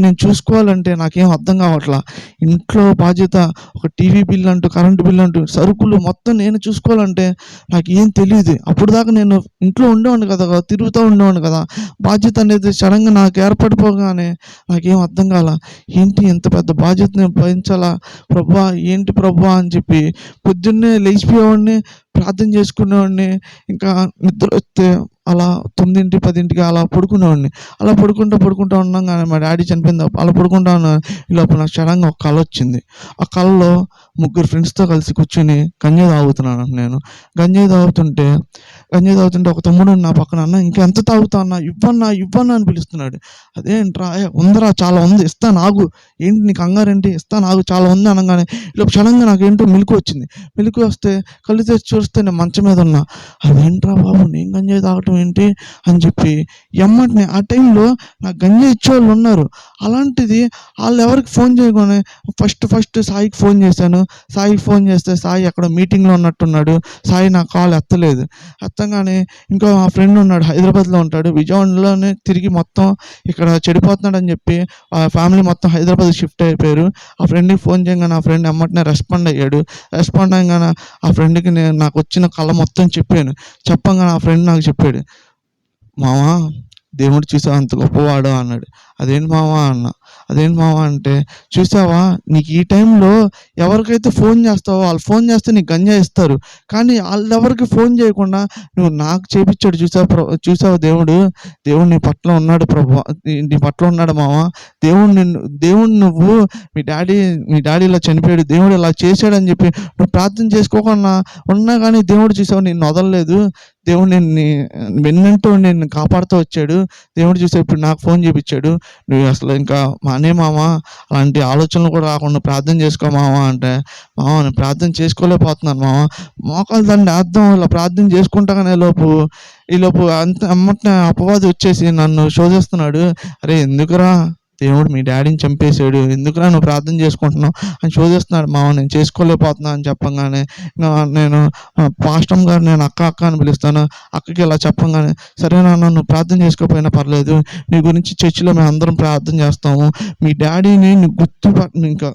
నేను చూసుకోవాలంటే నాకేం అర్థం కావట్లా. ఇంట్లో బాధ్యత, ఒక టీవీ బిల్ అంటూ, కరెంటు బిల్ అంటూ, సరుకులు మొత్తం నేను చూసుకోవాలంటే నాకు ఏం తెలియదు. అప్పుడు దాకా నేను ఇంట్లో ఉండేవాడిని కదా, తిరుగుతూ ఉండేవాడిని కదా. బాధ్యత అనేది సడన్గా నాకు ఏర్పడిపోగానే నాకేం అర్థం కాల. ఏంటి ఎంత పెద్ద బాధ్యతని భరించాలా ప్రభువా, ఏంటి ప్రభువా అని చెప్పి పొద్దున్నే లేచిపోయేవాడిని, ప్రార్థన చేసుకునేవాడిని. ఇంకా నిద్ర వస్తే అలా 9, 10కి అలా పడుకునేవాడిని. అలా పడుకుంటూ ఉండగానే మా డాడీ చనిపోయింది. అలా పడుకుంటా ఉన్నాను. ఈ లోపల నాకు సడన్గా ఒక కళ వచ్చింది. ఆ కళలో ముగ్గురు ఫ్రెండ్స్తో కలిసి కూర్చొని గంజాయి తాగుతున్నాను. నేను గంజాయి తాగుతుంటే ఒక తమ్ముడు నా పక్కన, అన్న ఇంకెంత తాగుతా అన్న, ఇవ్వన్నా అని పిలుస్తున్నాడు. అదేంట్రా, ఉందరా చాలా ఉంది, ఇస్తాను ఆగు, ఏంటి నీకు కంగారేంటి, ఇస్తాను ఆగు, చాలా ఉంది అనగానే ఇలా సడన్గా నాకేంటో మెలకు వచ్చింది. మెలకు వస్తే కళ్ళు తెచ్చి చూస్తే నేను మంచం మీద ఉన్నా. అదేంట్రా బాబు, నేను గంజాయి తాగటం ఏంటి అని చెప్పి ఎమ్మటినే ఆ టైంలో నాకు గంజాయి ఇచ్చేవాళ్ళు ఉన్నారు. అలాంటిది వాళ్ళు ఎవరికి ఫోన్ చేయగానే ఫస్ట్ సాయికి ఫోన్ చేశాను. సాయికి ఫోన్ చేస్తే సాయి అక్కడ మీటింగ్లో ఉన్నట్టున్నాడు. సాయి నా కాల్ ఎత్తగానే ఇంకో మా ఫ్రెండ్ ఉన్నాడు, హైదరాబాద్లో ఉంటాడు, విజయవాడలోనే తిరిగి మొత్తం ఇక్కడ చెడిపోతున్నాడు అని చెప్పి ఆ ఫ్యామిలీ మొత్తం హైదరాబాద్ షిఫ్ట్ అయిపోయారు. ఆ ఫ్రెండ్కి ఫోన్ చేయగానే ఆ ఫ్రెండ్ ఎమ్మటినే రెస్పాండ్ అయ్యాడు. రెస్పాండ్ అయ్యగానే ఆ ఫ్రెండ్కి నాకు వచ్చిన కళ మొత్తం చెప్పంగానే ఆ ఫ్రెండ్ నాకు చెప్పాడు, మావా దేవుడు చూసావా అంత గొప్పవాడు అన్నాడు. అదేంటి మావా అన్న. అదేంటి మావా అంటే, చూసావా నీకు ఈ టైంలో ఎవరికైతే ఫోన్ చేస్తావో వాళ్ళు ఫోన్ చేస్తే నీకు గంజాయి ఇస్తారు, కానీ వాళ్ళు ఎవరికి ఫోన్ చేయకుండా నువ్వు నాకు చేపించాడు చూసావా దేవుడు నీ పట్ల ఉన్నాడు ప్రభు, నీ పట్ల ఉన్నాడు మావా. దేవుడు నువ్వు మీ డాడీ ఇలా చనిపోయాడు, దేవుడు ఇలా చేశాడని చెప్పి నువ్వు ప్రార్థన చేసుకోకుండా ఉన్నా కానీ దేవుడు చూసావు, నిన్ను వదలలేదు. దేవుడు వెన్నంటూ నిన్ను కాపాడుతూ వచ్చాడు. దేవుడు చూసి ఇప్పుడు నాకు ఫోన్ చేపించాడు. నువ్వు అసలు ఇంకా మానే మామ, అలాంటి ఆలోచనలు కూడా రాకుండా ప్రార్థన చేసుకో మామ అంటే, మామ నేను ప్రార్థన చేసుకోలేకపోతున్నాను మామ. మోకాలు దండ అర్థం ఇలా ప్రార్థన చేసుకుంటాగానే ఈలోపు అంత అమ్మటనే అపవాది వచ్చేసి నన్ను శోధిస్తున్నాడు. అరే ఎందుకురా, దేవుడు మీ డాడీని చంపేశాడు, ఎందుకురా నువ్వు ప్రార్థన చేసుకుంటున్నావు అని శోధిస్తున్నాడు. మామ నేను చేసుకోలేకపోతున్నా అని చెప్పంగానే నేను పాస్టర్ గారు, నేను అక్క అక్క అని పిలుస్తాను. అక్కకి ఇలా చెప్పంగానే, సరే నాన్న నువ్వు ప్రార్థన చేసుకోకపోయినా పర్లేదు, నీ గురించి చర్చిలో మేము అందరం ప్రార్థన చేస్తాము, మీ డాడీని నీకు ఇంకా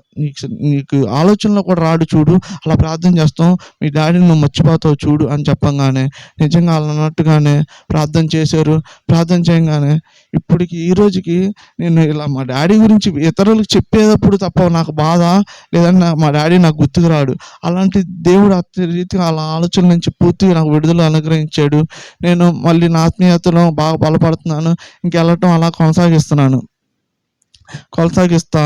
నీకు ఆలోచనలో కూడా రాడు చూడు, అలా ప్రార్థన చేస్తాం, మీ డాడీని నువ్వు మర్చిపోతావు చూడు అని చెప్పంగానే నిజంగా అలా అన్నట్టుగానే ప్రార్థన చేశారు. ప్రార్థన చేయగానే ఇప్పటికి ఈ రోజుకి నేను ఇలా మా డాడీ గురించి ఇతరులకు చెప్పేటప్పుడు తప్ప నాకు బాధ, లేదంటే మా డాడీ నాకు గుర్తుకు రాడు. అలాంటి దేవుడు రీతిగా అలా ఆలోచన నుంచి పూర్తిగా నాకు విడుదల అనుగ్రహించాడు. నేను మళ్ళీ నా ఆత్మీయతలో బాగా బలపడుతున్నాను. ఇంకెళ్ళటం అలా కొనసాగిస్తా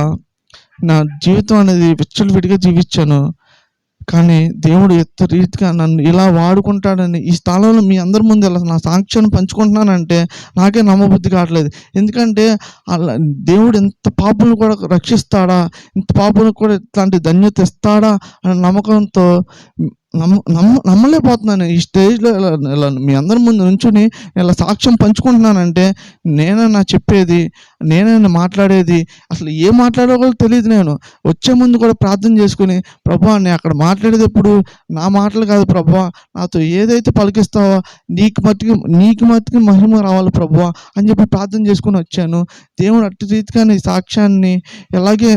నా జీవితం అనేది విచ్చలవిడిగా జీవించాను. కానీ దేవుడు ఎంత రీతిగా నన్ను ఇలా వాడుకుంటాడని ఈ స్థలంలో మీ అందరి ముందు ఇలా నా సాక్ష్యాన్ని పంచుకుంటున్నానంటే నాకే నమ్మబుద్ధి కావట్లేదు. ఎందుకంటే అలా దేవుడు ఎంత పాపులను కూడా రక్షిస్తాడా, ఇంత పాపులకు కూడా ఇట్లాంటి ధన్యత ఇస్తాడా అనే నమ్మకంతో నమ్మలేకపోతున్నాను. ఈ స్టేజ్లో ఇలా మీ అందరి ముందు నుంచుని ఇలా సాక్ష్యం పంచుకుంటున్నానంటే నేనైనా చెప్పేది, నేనైనా మాట్లాడేది, అసలు ఏం మాట్లాడో కూడా తెలియదు. నేను వచ్చే ముందు కూడా ప్రార్థన చేసుకుని, ప్రభువా నేను అక్కడ మాట్లాడేటప్పుడు నా మాటలు కాదు ప్రభువా, నాతో ఏదైతే పలికిస్తావో నీకు మట్టుకు మహిమ రావాలి ప్రభువా అని చెప్పి ప్రార్థన చేసుకుని వచ్చాను. దేవుడు అట్టి రీతిగా ఈ సాక్ష్యాన్ని అలాగే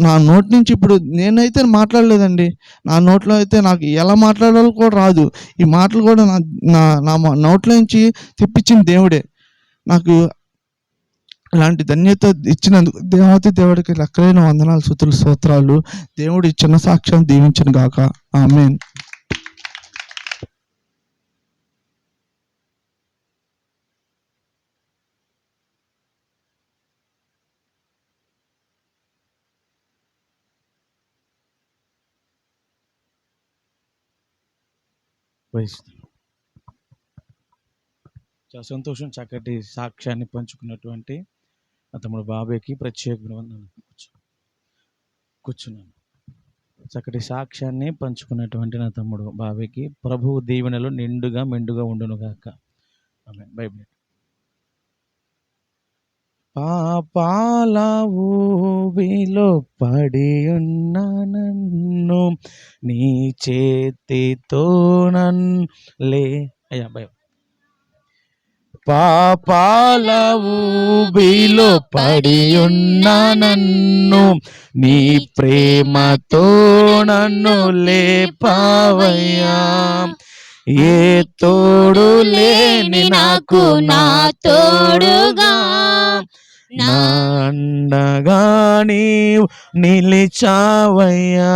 నా నోటి నుంచి ఇప్పుడు నేనైతే మాట్లాడలేదండి. నా నోట్లో అయితే నాకు ఎలా మాట్లాడాలో కూడా రాదు. ఈ మాటలు కూడా నా నోట్లో నుంచి తెప్పించిన దేవుడే. నాకు ఇలాంటి ధన్యత ఇచ్చినందుకు దేవుడికి లెక్కలేని వందనాలు, స్తుతులు, స్తోత్రాలు. దేవుడు ఇచ్చిన సాక్ష్యం దీవించును గాక. ఆమేన్. చాలా సంతోషం. చక్కటి సాక్ష్యాన్ని పంచుకున్నటువంటి తమ్ముడు బాబాయ్కి ప్రత్యేకమైన వందనాలు. కూర్చున్నాను. చక్కటి సాక్ష్యాన్ని పంచుకున్నటువంటి నా తమ్ముడు బాబాయ్కి ప్రభువు దీవెనలు నిండుగా మెండుగా ఉండును గాక. ఆమేన్. బైబిల్. పాపాల ఊబిలో పడి ఉన్న నన్ను నీ చేతితో అయ్యా భయ పాపాల ఊబిలో పడి ఉన్న నన్ను నీ ప్రేమతో నన్ను లేపావయ్యా. ఏ తోడు లేని నాకు నా తోడుగా నా అండగా నీవు నిలిచావయ్యా.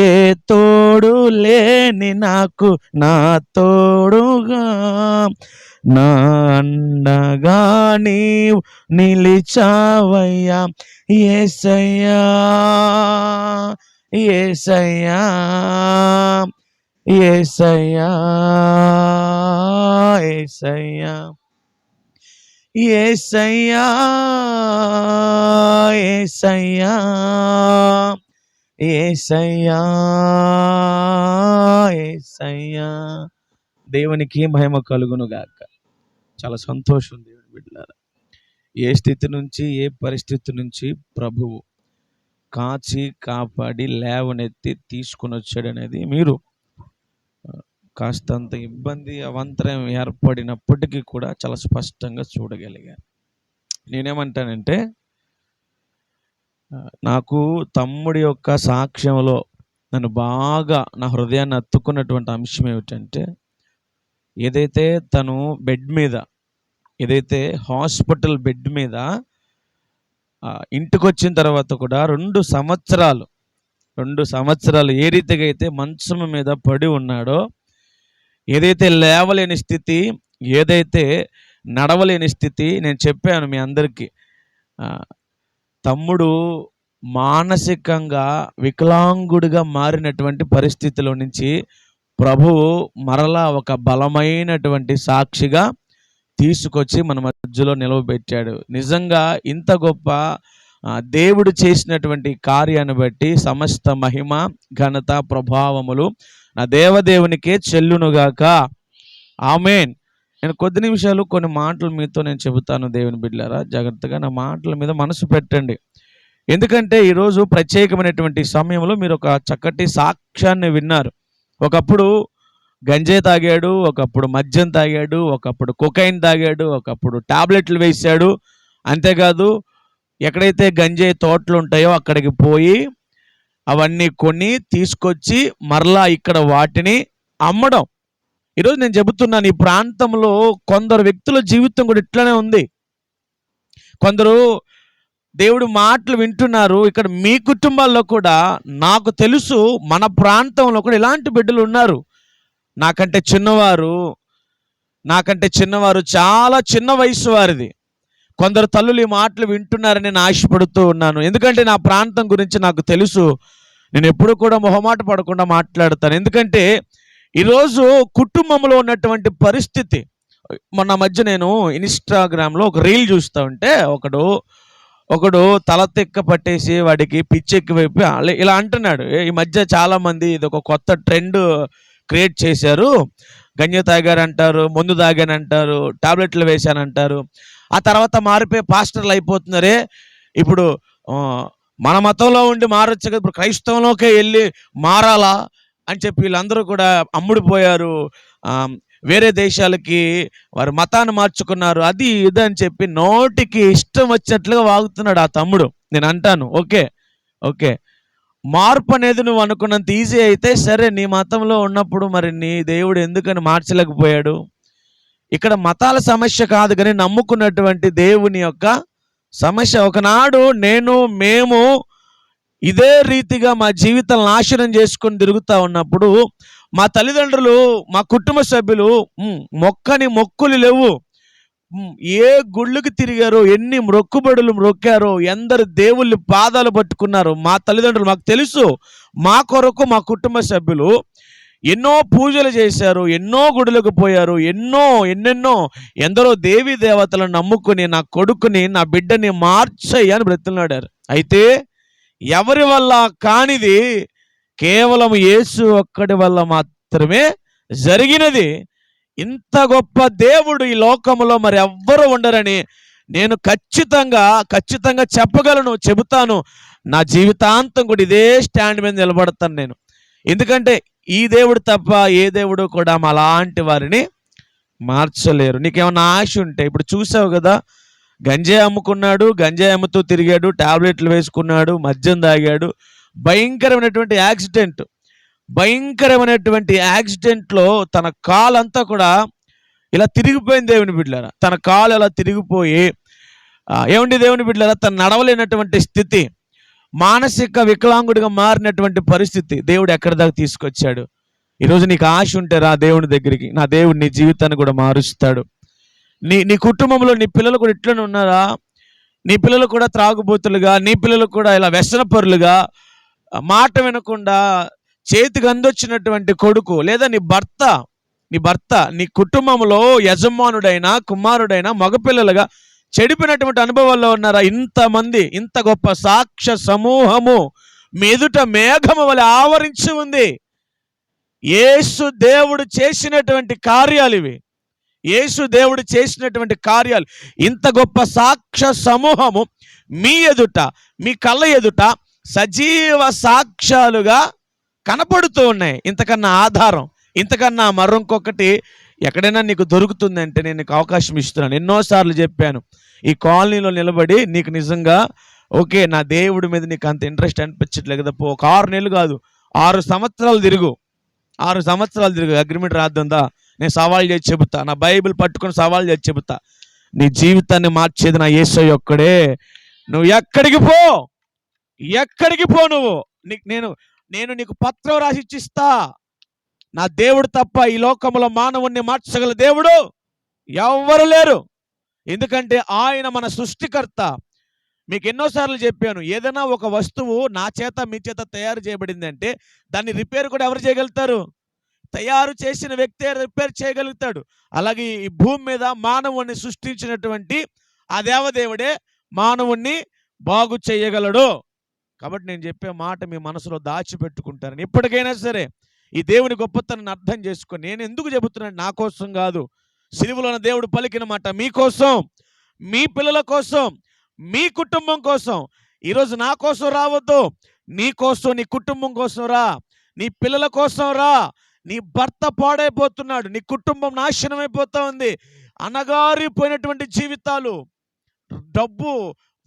ఏ తోడు లేని నాకు నా తోడుగా నా అండగా నీవు నిలిచావయ్యా. యేసయ్యా యేసయ్యా యేసయ్యా యేసయ్యా యేసయ్యా యేసయ్యా యేసయ్యా యేసయ్యా. దేవునికి మహిమ కలుగును గాక. చాలా సంతోషం దేవుని బిడ్డలారా. ఏ స్థితి నుంచి, ఏ పరిస్థితి నుంచి ప్రభువు కాచి కాపాడి లేవనెత్తి తీసుకుని వచ్చాడనేది మీరు కాస్తంత ఇబ్బంది అవంతరం ఏర్పడినప్పటికీ కూడా చాలా స్పష్టంగా చూడగలిగారు. నేనేమంటానంటే, నాకు తమ్ముడి యొక్క సాక్ష్యంలో నన్ను బాగా నా హృదయాన్ని అత్తుకున్నటువంటి అంశం ఏమిటంటే, ఏదైతే తను బెడ్ మీద, ఏదైతే హాస్పిటల్ బెడ్ మీద ఇంటికి వచ్చిన తర్వాత కూడా 2 సంవత్సరాలు ఏ రీతిగా అయితే మంచం మీద పడి ఉన్నాడో, ఏదైతే లేవలేని స్థితి, ఏదైతే నడవలేని స్థితి, నేను చెప్పాను మీ అందరికీ. తమ్ముడు మానసికంగా వికలాంగుడిగా మారినటువంటి పరిస్థితిలో నుంచి ప్రభువు మరలా ఒక బలమైనటువంటి సాక్షిగా తీసుకొచ్చి మన మధ్యలో నిలవబెట్టాడు. నిజంగా ఇంత గొప్ప దేవుడు చేసినటువంటి కార్యాన్ని బట్టి సమస్త మహిమ, ఘనత, ప్రభావములు నా దేవదేవునికే చెల్లునుగాక. ఆమేన్. నేను కొద్ది నిమిషాలు కొన్ని మాటలు మీతో నేను చెబుతాను. దేవుని బిడ్డలారా, జాగ్రత్తగా నా మాటల మీద మనసు పెట్టండి. ఎందుకంటే ఈరోజు ప్రత్యేకమైనటువంటి సమయంలో మీరు ఒక చక్కటి సాక్ష్యాన్ని విన్నారు. ఒకప్పుడు గంజాయి తాగాడు, ఒకప్పుడు మద్యం తాగాడు, ఒకప్పుడు కొకైన్ తాగాడు, ఒకప్పుడు టాబ్లెట్లు వేసాడు. అంతేకాదు, ఎక్కడైతే గంజాయి తోటలు ఉంటాయో అక్కడికి పోయి అవన్నీ కొని తీసుకొచ్చి మరలా ఇక్కడ వాటిని అమ్మడం. ఈరోజు నేను చెబుతున్నాను, ఈ ప్రాంతంలో కొందరు వ్యక్తుల జీవితం కూడా ఇట్లనే ఉంది. కొందరు దేవుడు మాటలు వింటున్నారు. ఇక్కడ మీ కుటుంబాల్లో కూడా నాకు తెలుసు, మన ప్రాంతంలో కూడా ఇలాంటి బిడ్డలు ఉన్నారు. నాకంటే చిన్నవారు చాలా చిన్న వయసు వారిది. కొందరు తల్లులు ఈ మాటలు వింటున్నారని నేను ఆశపడుతూ ఉన్నాను. ఎందుకంటే నా ప్రాంతం గురించి నాకు తెలుసు. నేను ఎప్పుడు కూడా మొహమాట పడకుండా మాట్లాడతాను. ఎందుకంటే ఈరోజు కుటుంబంలో ఉన్నటువంటి పరిస్థితి, మొన్న మధ్య నేను ఇన్స్టాగ్రామ్లో ఒక రీల్ చూస్తూ ఉంటే ఒకడు తల తెక్క పట్టేసి వాడికి పిచ్చెక్కి వైపు ఇలా అంటున్నాడు. ఈ మధ్య చాలామంది ఇది ఒక కొత్త ట్రెండ్ క్రియేట్ చేశారు. గంజ తాగారంటారు, మందు తాగానంటారు, టాబ్లెట్లు వేశానంటారు. ఆ తర్వాత మారిపోయి పాస్టర్లు అయిపోతున్నారే. ఇప్పుడు మన మతంలో ఉండి మారొచ్చు కదా, ఇప్పుడు క్రైస్తవంలోకే వెళ్ళి మారాలా అని చెప్పి వీళ్ళందరూ కూడా అమ్ముడిపోయారు. వేరే దేశాలకి వారు మతాన్ని మార్చుకున్నారు. అది ఇది అని చెప్పి నోటికి ఇష్టం వచ్చినట్లుగా వాగుతున్నాడు ఆ తమ్ముడు. నేను అంటాను, ఓకే మార్పు అనేది నువ్వు అనుకున్నంత ఈజీ అయితే సరే, నీ మతంలో ఉన్నప్పుడు మరి నీ దేవుడు ఎందుకని మార్చలేకపోయాడు? ఇక్కడ మతాల సమస్య కాదు, కానీ నమ్ముకున్నటువంటి దేవుని యొక్క సమస్య. ఒకనాడు మేము ఇదే రీతిగా మా జీవితాలను నాశనం చేసుకొని తిరుగుతూ ఉన్నప్పుడు మా తల్లిదండ్రులు, మా కుటుంబ సభ్యులు మొక్కులు లేవు. ఏ గుళ్ళకి తిరిగారో, ఎన్ని మొక్కుబడులు మొక్కారో, ఎందరు దేవుళ్ళ పాదాలు పట్టుకున్నారు మా తల్లిదండ్రులు. మాకు తెలుసు. మా కొరకు మా కుటుంబ సభ్యులు ఎన్నో పూజలు చేశారు, ఎన్నో గుడులకు పోయారు, ఎన్నెన్నో ఎందరో దేవీ దేవతలను నమ్ముకుని నా కొడుకుని, నా బిడ్డని మార్చయ్యని బ్రతిలాడారు. అయితే ఎవరి వల్ల కానిది కేవలం యేసు ఒక్కడి వల్ల మాత్రమే జరిగినది. ఇంత గొప్ప దేవుడు ఈ లోకంలో మరి ఎవ్వరు ఉండరని నేను ఖచ్చితంగా చెబుతాను. నా జీవితాంతం కూడా ఇదే స్టాండ్ మీద నిలబడతాను నేను. ఎందుకంటే ఈ దేవుడు తప్ప ఏ దేవుడు కూడా అలాంటి వారిని మార్చలేరు. నీకేమన్నా ఆశ ఉంటే, ఇప్పుడు చూసావు కదా, గంజాయి అమ్ముకున్నాడు, గంజాయి అమ్ముతూ తిరిగాడు, టాబ్లెట్లు వేసుకున్నాడు, మద్యం తాగాడు, భయంకరమైనటువంటి యాక్సిడెంట్లో తన కాలంతా కూడా ఇలా తిరిగిపోయింది. దేవుని బిడ్డలారా, తన కాలు ఇలా తిరిగిపోయి దేవుని బిడ్డలారా, తను నడవలేనటువంటి స్థితి, మానసిక వికలాంగుడిగా మారినటువంటి పరిస్థితి దేవుడు ఎక్కడి దాకా తీసుకొచ్చాడు. ఈరోజు నీకు ఆశ ఉంటే రా దేవుని దగ్గరికి. నా దేవుడు నీ జీవితాన్ని కూడా మారుస్తాడు. నీ కుటుంబంలో నీ పిల్లలు కూడా ఇట్లనే ఉన్నారా? నీ పిల్లలు కూడా త్రాగుబోతులుగా, నీ పిల్లలు కూడా ఇలా వ్యసనపరులుగా, మాట వినకుండా చేతికి అందొచ్చినటువంటి కొడుకు, లేదా నీ భర్త నీ కుటుంబంలో యజమానుడైనా కుమారుడైనా మగపిల్లలుగా చెడిపోయినటువంటి అనుభవాల్లో ఉన్నారా? ఇంతమంది, ఇంత గొప్ప సాక్ష్య సమూహము మీ ఎదుట మేఘము వలె ఆవరించి ఉంది. యేసు దేవుడు చేసినటువంటి కార్యాలు ఇవి. ఇంత గొప్ప సాక్ష్య సమూహము మీ ఎదుట, మీ కళ్ళ ఎదుట సజీవ సాక్ష్యాలుగా కనపడుతూ ఉన్నాయి. ఇంతకన్నా ఆధారం, ఇంతకన్నా మరొకటి ఎక్కడైనా నీకు దొరుకుతుందంటే నేను నీకు అవకాశం ఇస్తున్నాను. ఎన్నోసార్లు చెప్పాను, ఈ కాలనీలో నిలబడి నీకు నిజంగా ఓకే, నా దేవుడి మీద నీకు అంత ఇంట్రెస్ట్ అనిపించట్లేదు కదా, ఒక 6 నెలలు కాదు, 6 సంవత్సరాలు తిరుగు. 6 సంవత్సరాలు తిరుగు. అగ్రిమెంట్ రాద్దా? నేను సవాల్ చేసి చెబుతా. నా బైబిల్ పట్టుకొని సవాల్ చేసి చెబుతా. నీ జీవితాన్ని మార్చేది నా యేసయ్య ఒక్కడే. నువ్వు ఎక్కడికి పో నువ్వు, నేను నీకు పత్రం రాసి ఇచ్చిస్తా. నా దేవుడు తప్ప ఈ లోకంలో మానవుణ్ణి మార్చగల దేవుడు ఎవ్వరు లేరు. ఎందుకంటే ఆయన మన సృష్టికర్త. మీకు ఎన్నోసార్లు చెప్పాను, ఏదైనా ఒక వస్తువు నా చేత మీ చేత తయారు చేయబడింది అంటే దాన్ని రిపేర్ కూడా ఎవరు చేయగలుగుతారు? తయారు చేసిన వ్యక్తే రిపేర్ చేయగలుగుతాడు. అలాగే ఈ భూమి మీద మానవుణ్ణి సృష్టించినటువంటి ఆ దేవదేవుడే మానవుణ్ణి బాగు చేయగలడు. కాబట్టి నేను చెప్పే మాట మీ మనసులో దాచిపెట్టుకుంటారని. ఇప్పటికైనా సరే ఈ దేవుని గొప్పతనాన్ని అర్థం చేసుకొని, నేను ఎందుకు చెబుతున్నాను, నా కోసం కాదు, సిలువలో దేవుడు పలికిన మాట మీకోసం, మీ పిల్లల కోసం, మీ కుటుంబం కోసం. ఈరోజు నా కోసం రావద్దు, నీ కోసం, నీ కుటుంబం కోసం రా, నీ పిల్లల కోసం రా. నీ భర్త పాడైపోతున్నాడు, నీ కుటుంబం నాశనం అయిపోతా ఉంది, అనగారిపోయినటువంటి జీవితాలు, డబ్బు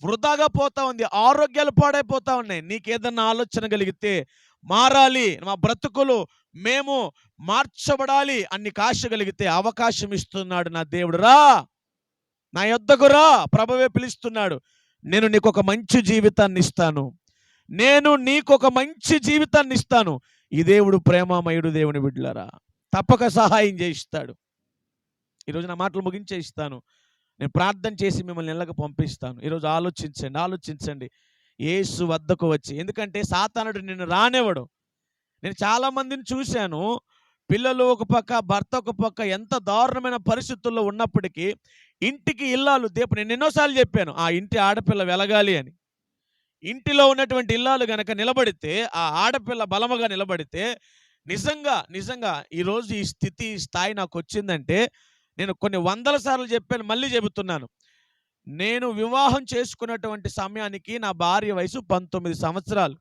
వృధాగా పోతా ఉంది, ఆరోగ్యాలు పాడైపోతా ఉన్నాయి. నీకేదన్నా ఆలోచన కలిగితే మారాలి, మా బ్రతుకులు మేము మార్చబడాలి అని నీకు ఆశ కలిగితే అవకాశం ఇస్తున్నాడు నా దేవుడు. రా, నా యొద్దకు రా, ప్రభువే పిలుస్తున్నాడు. నేను నీకు ఒక మంచి జీవితాన్ని ఇస్తాను, నేను నీకు ఒక మంచి జీవితాన్ని ఇస్తాను. ఈ దేవుడు ప్రేమామయుడు. దేవుని బిడ్డలారా, తప్పక సహాయం చేయిస్తాడు. ఈరోజు నా మాటలు ముగించే ఇస్తాను. నేను ప్రార్థన చేసి మిమ్మల్ని ఇళ్ళకి పంపిస్తాను. ఈరోజు ఆలోచించండి యేసు వద్దకు వచ్చి. ఎందుకంటే సాతానుడు నిన్ను రానివ్వడు. నేను చాలామందిని చూశాను, పిల్లలు ఒక పక్క, భర్త ఒక పక్క, ఎంత దారుణమైన పరిస్థితుల్లో ఉన్నప్పటికీ ఇంటికి ఇల్లాలు దీపం. నేను ఎన్నోసార్లు చెప్పాను, ఆ ఇంటి ఆడపిల్ల వెలగాలి అని. ఇంటిలో ఉన్నటువంటి ఇల్లాలు గనక నిలబడితే, ఆ ఆడపిల్ల బలముగా నిలబడితే, నిజంగా ఈరోజు ఈ స్థితి, ఈ స్థాయి నాకు వచ్చిందంటే నేను కొన్ని వందల సార్లు చెప్పాను, మళ్ళీ చెబుతున్నాను. నేను వివాహం చేసుకున్నటువంటి సమయానికి నా భార్య వయసు 19 సంవత్సరాలు.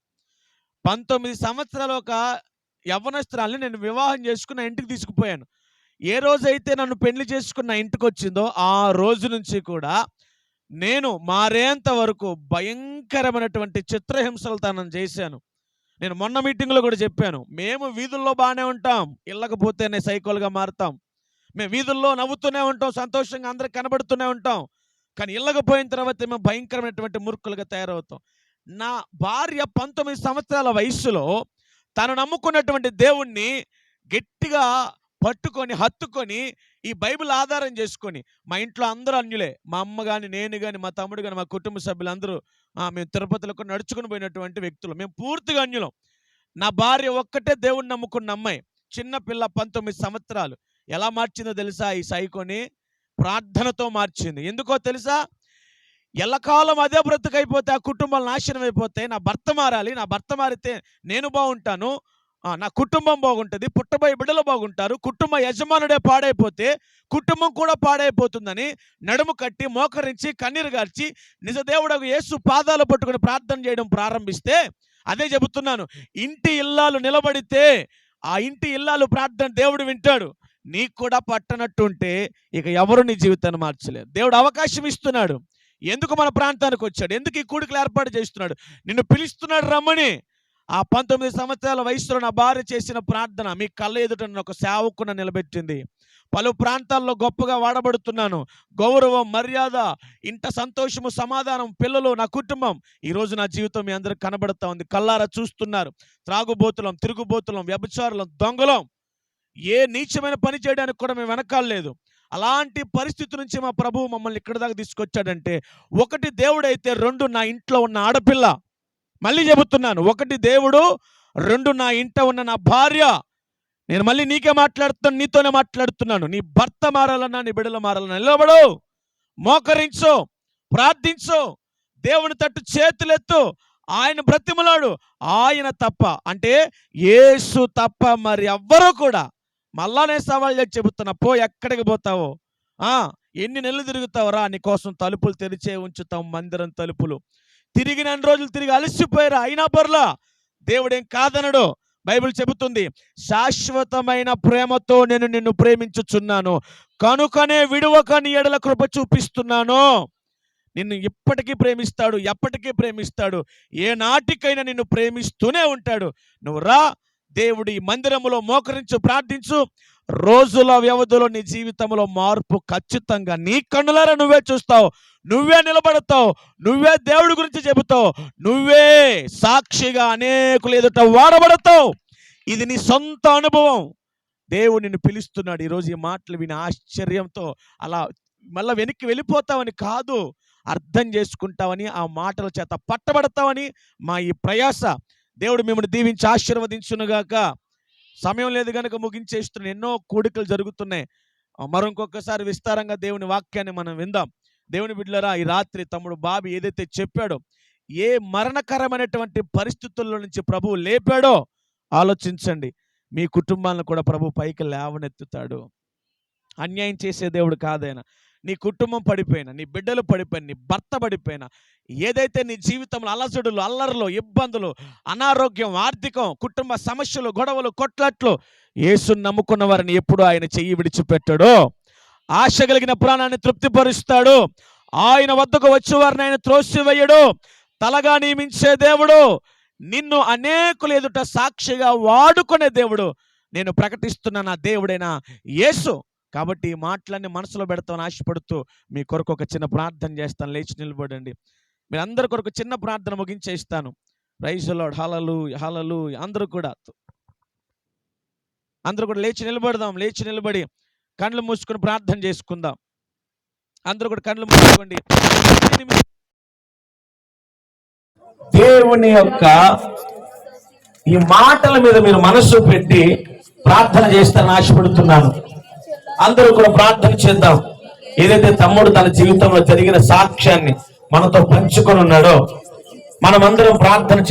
19 సంవత్సరాలు ఒక యవ్వనస్తురాల్ని నేను వివాహం చేసుకున్న ఇంటికి తీసుకుపోయాను. ఏ రోజైతే నన్ను పెళ్లి చేసుకున్న ఇంటికి వచ్చిందో ఆ రోజు నుంచి కూడా నేను మారేంత వరకు భయంకరమైనటువంటి చిత్రహింసలు తనం చేశాను. నేను మొన్న మీటింగ్లో కూడా చెప్పాను, మేము వీధుల్లో బాగానే ఉంటాం, ఇళ్ళకపోతేనే సైకోలుగా మారుతాం. మేము వీధుల్లో నవ్వుతూనే ఉంటాం, సంతోషంగా అందరికి కనబడుతూనే ఉంటాం. కానీ ఇళ్ళకు పోయిన తర్వాత మేము భయంకరమైనటువంటి మూర్ఖులుగా తయారవుతాం. నా భార్య 19 సంవత్సరాల వయస్సులో తను నమ్ముకున్నటువంటి దేవుణ్ణి గట్టిగా పట్టుకొని, హత్తుకొని, ఈ బైబిల్ ఆధారం చేసుకొని, మా ఇంట్లో అందరూ అన్యులే, మా అమ్మ కానీ, నేను కానీ, మా తమ్ముడు కానీ, మా కుటుంబ సభ్యులందరూ మేము తిరుపతిలో నడుచుకుని పోయినటువంటి వ్యక్తులు, మేము పూర్తిగా అన్యులం. నా భార్య ఒక్కటే దేవుణ్ణి నమ్ముకున్న అమ్మాయి, చిన్న పిల్ల, 19 సంవత్సరాలు. ఎలా మార్చిందో తెలుసా? ఈ సైకోని ప్రార్థనతో మార్చింది. ఎందుకో తెలుసా? ఎల్లకాలం అదే బ్రతుకైపోతే ఆ కుటుంబాలు నాశనం అయిపోతాయి. నా భర్త మారాలి, నా భర్త మారితే నేను బాగుంటాను, నా కుటుంబం బాగుంటుంది, పుట్టబోయే బిడ్డలు బాగుంటారు, కుటుంబ యజమానుడే పాడైపోతే కుటుంబం కూడా పాడైపోతుందని నడుము కట్టి, మోకరించి, కన్నీరు గార్చి, నిజ దేవుడకు యేసు పాదాలు పట్టుకుని ప్రార్థన చేయడం ప్రారంభిస్తే, అదే చెబుతున్నాను, ఇంటి ఇల్లాలు నిలబడితే ఆ ఇంటి ఇల్లాలు ప్రార్థన దేవుడు వింటాడు. నీకు కూడా పట్టనట్టుంటే ఇక ఎవరు నీ జీవితాన్ని మార్చలేరు. దేవుడు అవకాశం ఇస్తున్నాడు. ఎందుకు మన ప్రాంతానికి వచ్చాడు? ఎందుకు ఈ కూడికలు ఏర్పాటు చేస్తున్నాడు? నిన్ను పిలుస్తున్నాడు రమ్మని. ఆ 19 సంవత్సరాల వయసులో నా భార్య చేసిన ప్రార్థన మీ కళ్ళ ఎదుట ఒక సేవకుని నిలబెట్టింది. పలు ప్రాంతాల్లో గొప్పగా వాడబడుతున్నాను. గౌరవం, మర్యాద, ఇంట సంతోషము, సమాధానం, పిల్లలు, నా కుటుంబం. ఈరోజు నా జీవితం మీ అందరికి కనబడుతూ ఉంది. కళ్ళారా చూస్తున్నారు. త్రాగుబోతులం, తిరుగుబోతులం, వ్యభిచారులం, దొంగలం, ఏ నీచమైన పని చేయడానికి కూడా మేము వెనకాలలేదు. అలాంటి పరిస్థితి నుంచి మా ప్రభువు మమ్మల్ని ఇక్కడి దాకా తీసుకొచ్చాడంటే, ఒకటి దేవుడైతే, రెండు నా ఇంట్లో ఉన్న ఆడపిల్ల. మళ్ళీ చెబుతున్నాను, ఒకటి దేవుడు, రెండు నా ఇంట ఉన్న నా భార్య. నేను మళ్ళీ నీకే మాట్లాడుతున్నాను, నీతోనే మాట్లాడుతున్నాను. నీ భర్త మారాలన్నా, నీ బిడ్డలు మారాలన్నా నిలబడు, మోకరించు, ప్రార్థించు, దేవుని తట్టు చేతులెత్తు, ఆయన బ్రతిమలాడు. ఆయన తప్ప, అంటే యేసు తప్ప మరి ఎవ్వరూ కూడా. మళ్ళా నేను సవాల్ చేసి చెబుతున్నా, ఎక్కడికి పోతావో, ఎన్ని నెలలు తిరుగుతావురా, నీ కోసం తలుపులు తెరిచే ఉంచుతాం, మందిరం తలుపులు. తిరిగిన రోజులు తిరిగి అలసిపోయారా, అయినా పర్లా, దేవుడేం కాదనడు. బైబిల్ చెబుతుంది, శాశ్వతమైన ప్రేమతో నేను నిన్ను ప్రేమించుచున్నాను, కనుకనే విడువక నీ ఎడల కృప చూపిస్తున్నాను. నిన్ను ఇప్పటికీ ప్రేమిస్తాడు, ఎప్పటికీ ప్రేమిస్తాడు, ఏ నాటికైనా నిన్ను ప్రేమిస్తూనే ఉంటాడు. నువ్వు రా, దేవుడి మందిరములో మోకరించు, ప్రార్థించు. రోజుల వ్యవధిలో నీ జీవితంలో మార్పు ఖచ్చితంగా నీ కన్నులారా నువ్వే చూస్తావు, నువ్వే నిలబడతావు, నువ్వే దేవుడి గురించి చెబుతావు, నువ్వే సాక్షిగా అనేకులు ఎదుట వాడబడతావు. ఇది నీ సొంత అనుభవం. దేవుడు నిన్ను పిలుస్తున్నాడు. ఈరోజు ఈ మాటలు విని ఆశ్చర్యంతో అలా మళ్ళీ వెనక్కి వెళ్ళిపోతావని కాదు, అర్థం చేసుకుంటావని, ఆ మాటల చేత పట్టబడతావని మా ఈ ప్రయాస. దేవుడు మిమ్మల్ని దీవించి ఆశీర్వదించునుగాక. సమయం లేదు కనుక ముగించేస్తున్నాను. ఎన్నో కూడికలు జరుగుతున్నాయి. మరొకసారి విస్తారంగా దేవుని వాక్యాన్ని మనం విందాం. దేవుని బిడ్డలారా, ఈ రాత్రి తమ్ముడు బాబు ఏదైతే చెప్పాడో, ఏ మరణకరమైనటువంటి పరిస్థితుల్లో నుంచి ప్రభువు లేపాడో ఆలోచించండి. మీ కుటుంబాలను కూడా ప్రభు పైకి లేవనెత్తుతాడు. అన్యాయం చేసే దేవుడు కాదైనా. నీ కుటుంబం పడిపోయినా, నీ బిడ్డలు పడిపోయినా, నీ భర్త పడిపోయినా, ఏదైతే నీ జీవితంలో అలజడులు, అల్లర్లు, ఇబ్బందులు, అనారోగ్యం, ఆర్థికం, కుటుంబ సమస్యలు, గొడవలు, కొట్లాట్లు, యేసుని నమ్ముకున్న వారిని ఎప్పుడు ఆయన చెయ్యి విడిచిపెట్టాడో, ఆశ కలిగిన ప్రాణాన్ని తృప్తిపరుస్తాడు. ఆయన వద్దకు వచ్చే వారిని ఆయన త్రోసివేయడు. తలగా నియమించే దేవుడు, నిన్ను అనేకులు ఎదుట సాక్షిగా వాడుకునే దేవుడు. నేను ప్రకటిస్తున్న నా దేవుడైన యేసు. కాబట్టి ఈ మాటలన్నీ మనసులో పెడతామని ఆశపడుతూ మీ కొరకు ఒక చిన్న ప్రార్థన చేస్తాను. లేచి నిలబడండి. మీరు అందరి కొరకు చిన్న ప్రార్థన ముగించేస్తాను. Praise the Lord. Hallelujah, hallelujah. అందరూ కూడా లేచి నిలబడదాం. లేచి నిలబడి కళ్ళు మూసుకొని ప్రార్థన చేసుకుందాం. అందరూ కూడా కళ్ళు మూసుకోండి. దేవుని యొక్క ఈ మాటల మీద మీరు మనస్సు పెట్టి ప్రార్థన చేస్తానని ఆశపడుతున్నాను. అందరూ కూడా ప్రార్థన చేద్దాం. ఏదైతే తమ్ముడు తన జీవితంలో జరిగిన సాక్ష్యాన్ని మనతో పంచుకొని ఉన్నాడో మనమందరం ప్రార్థన చేస్తాం.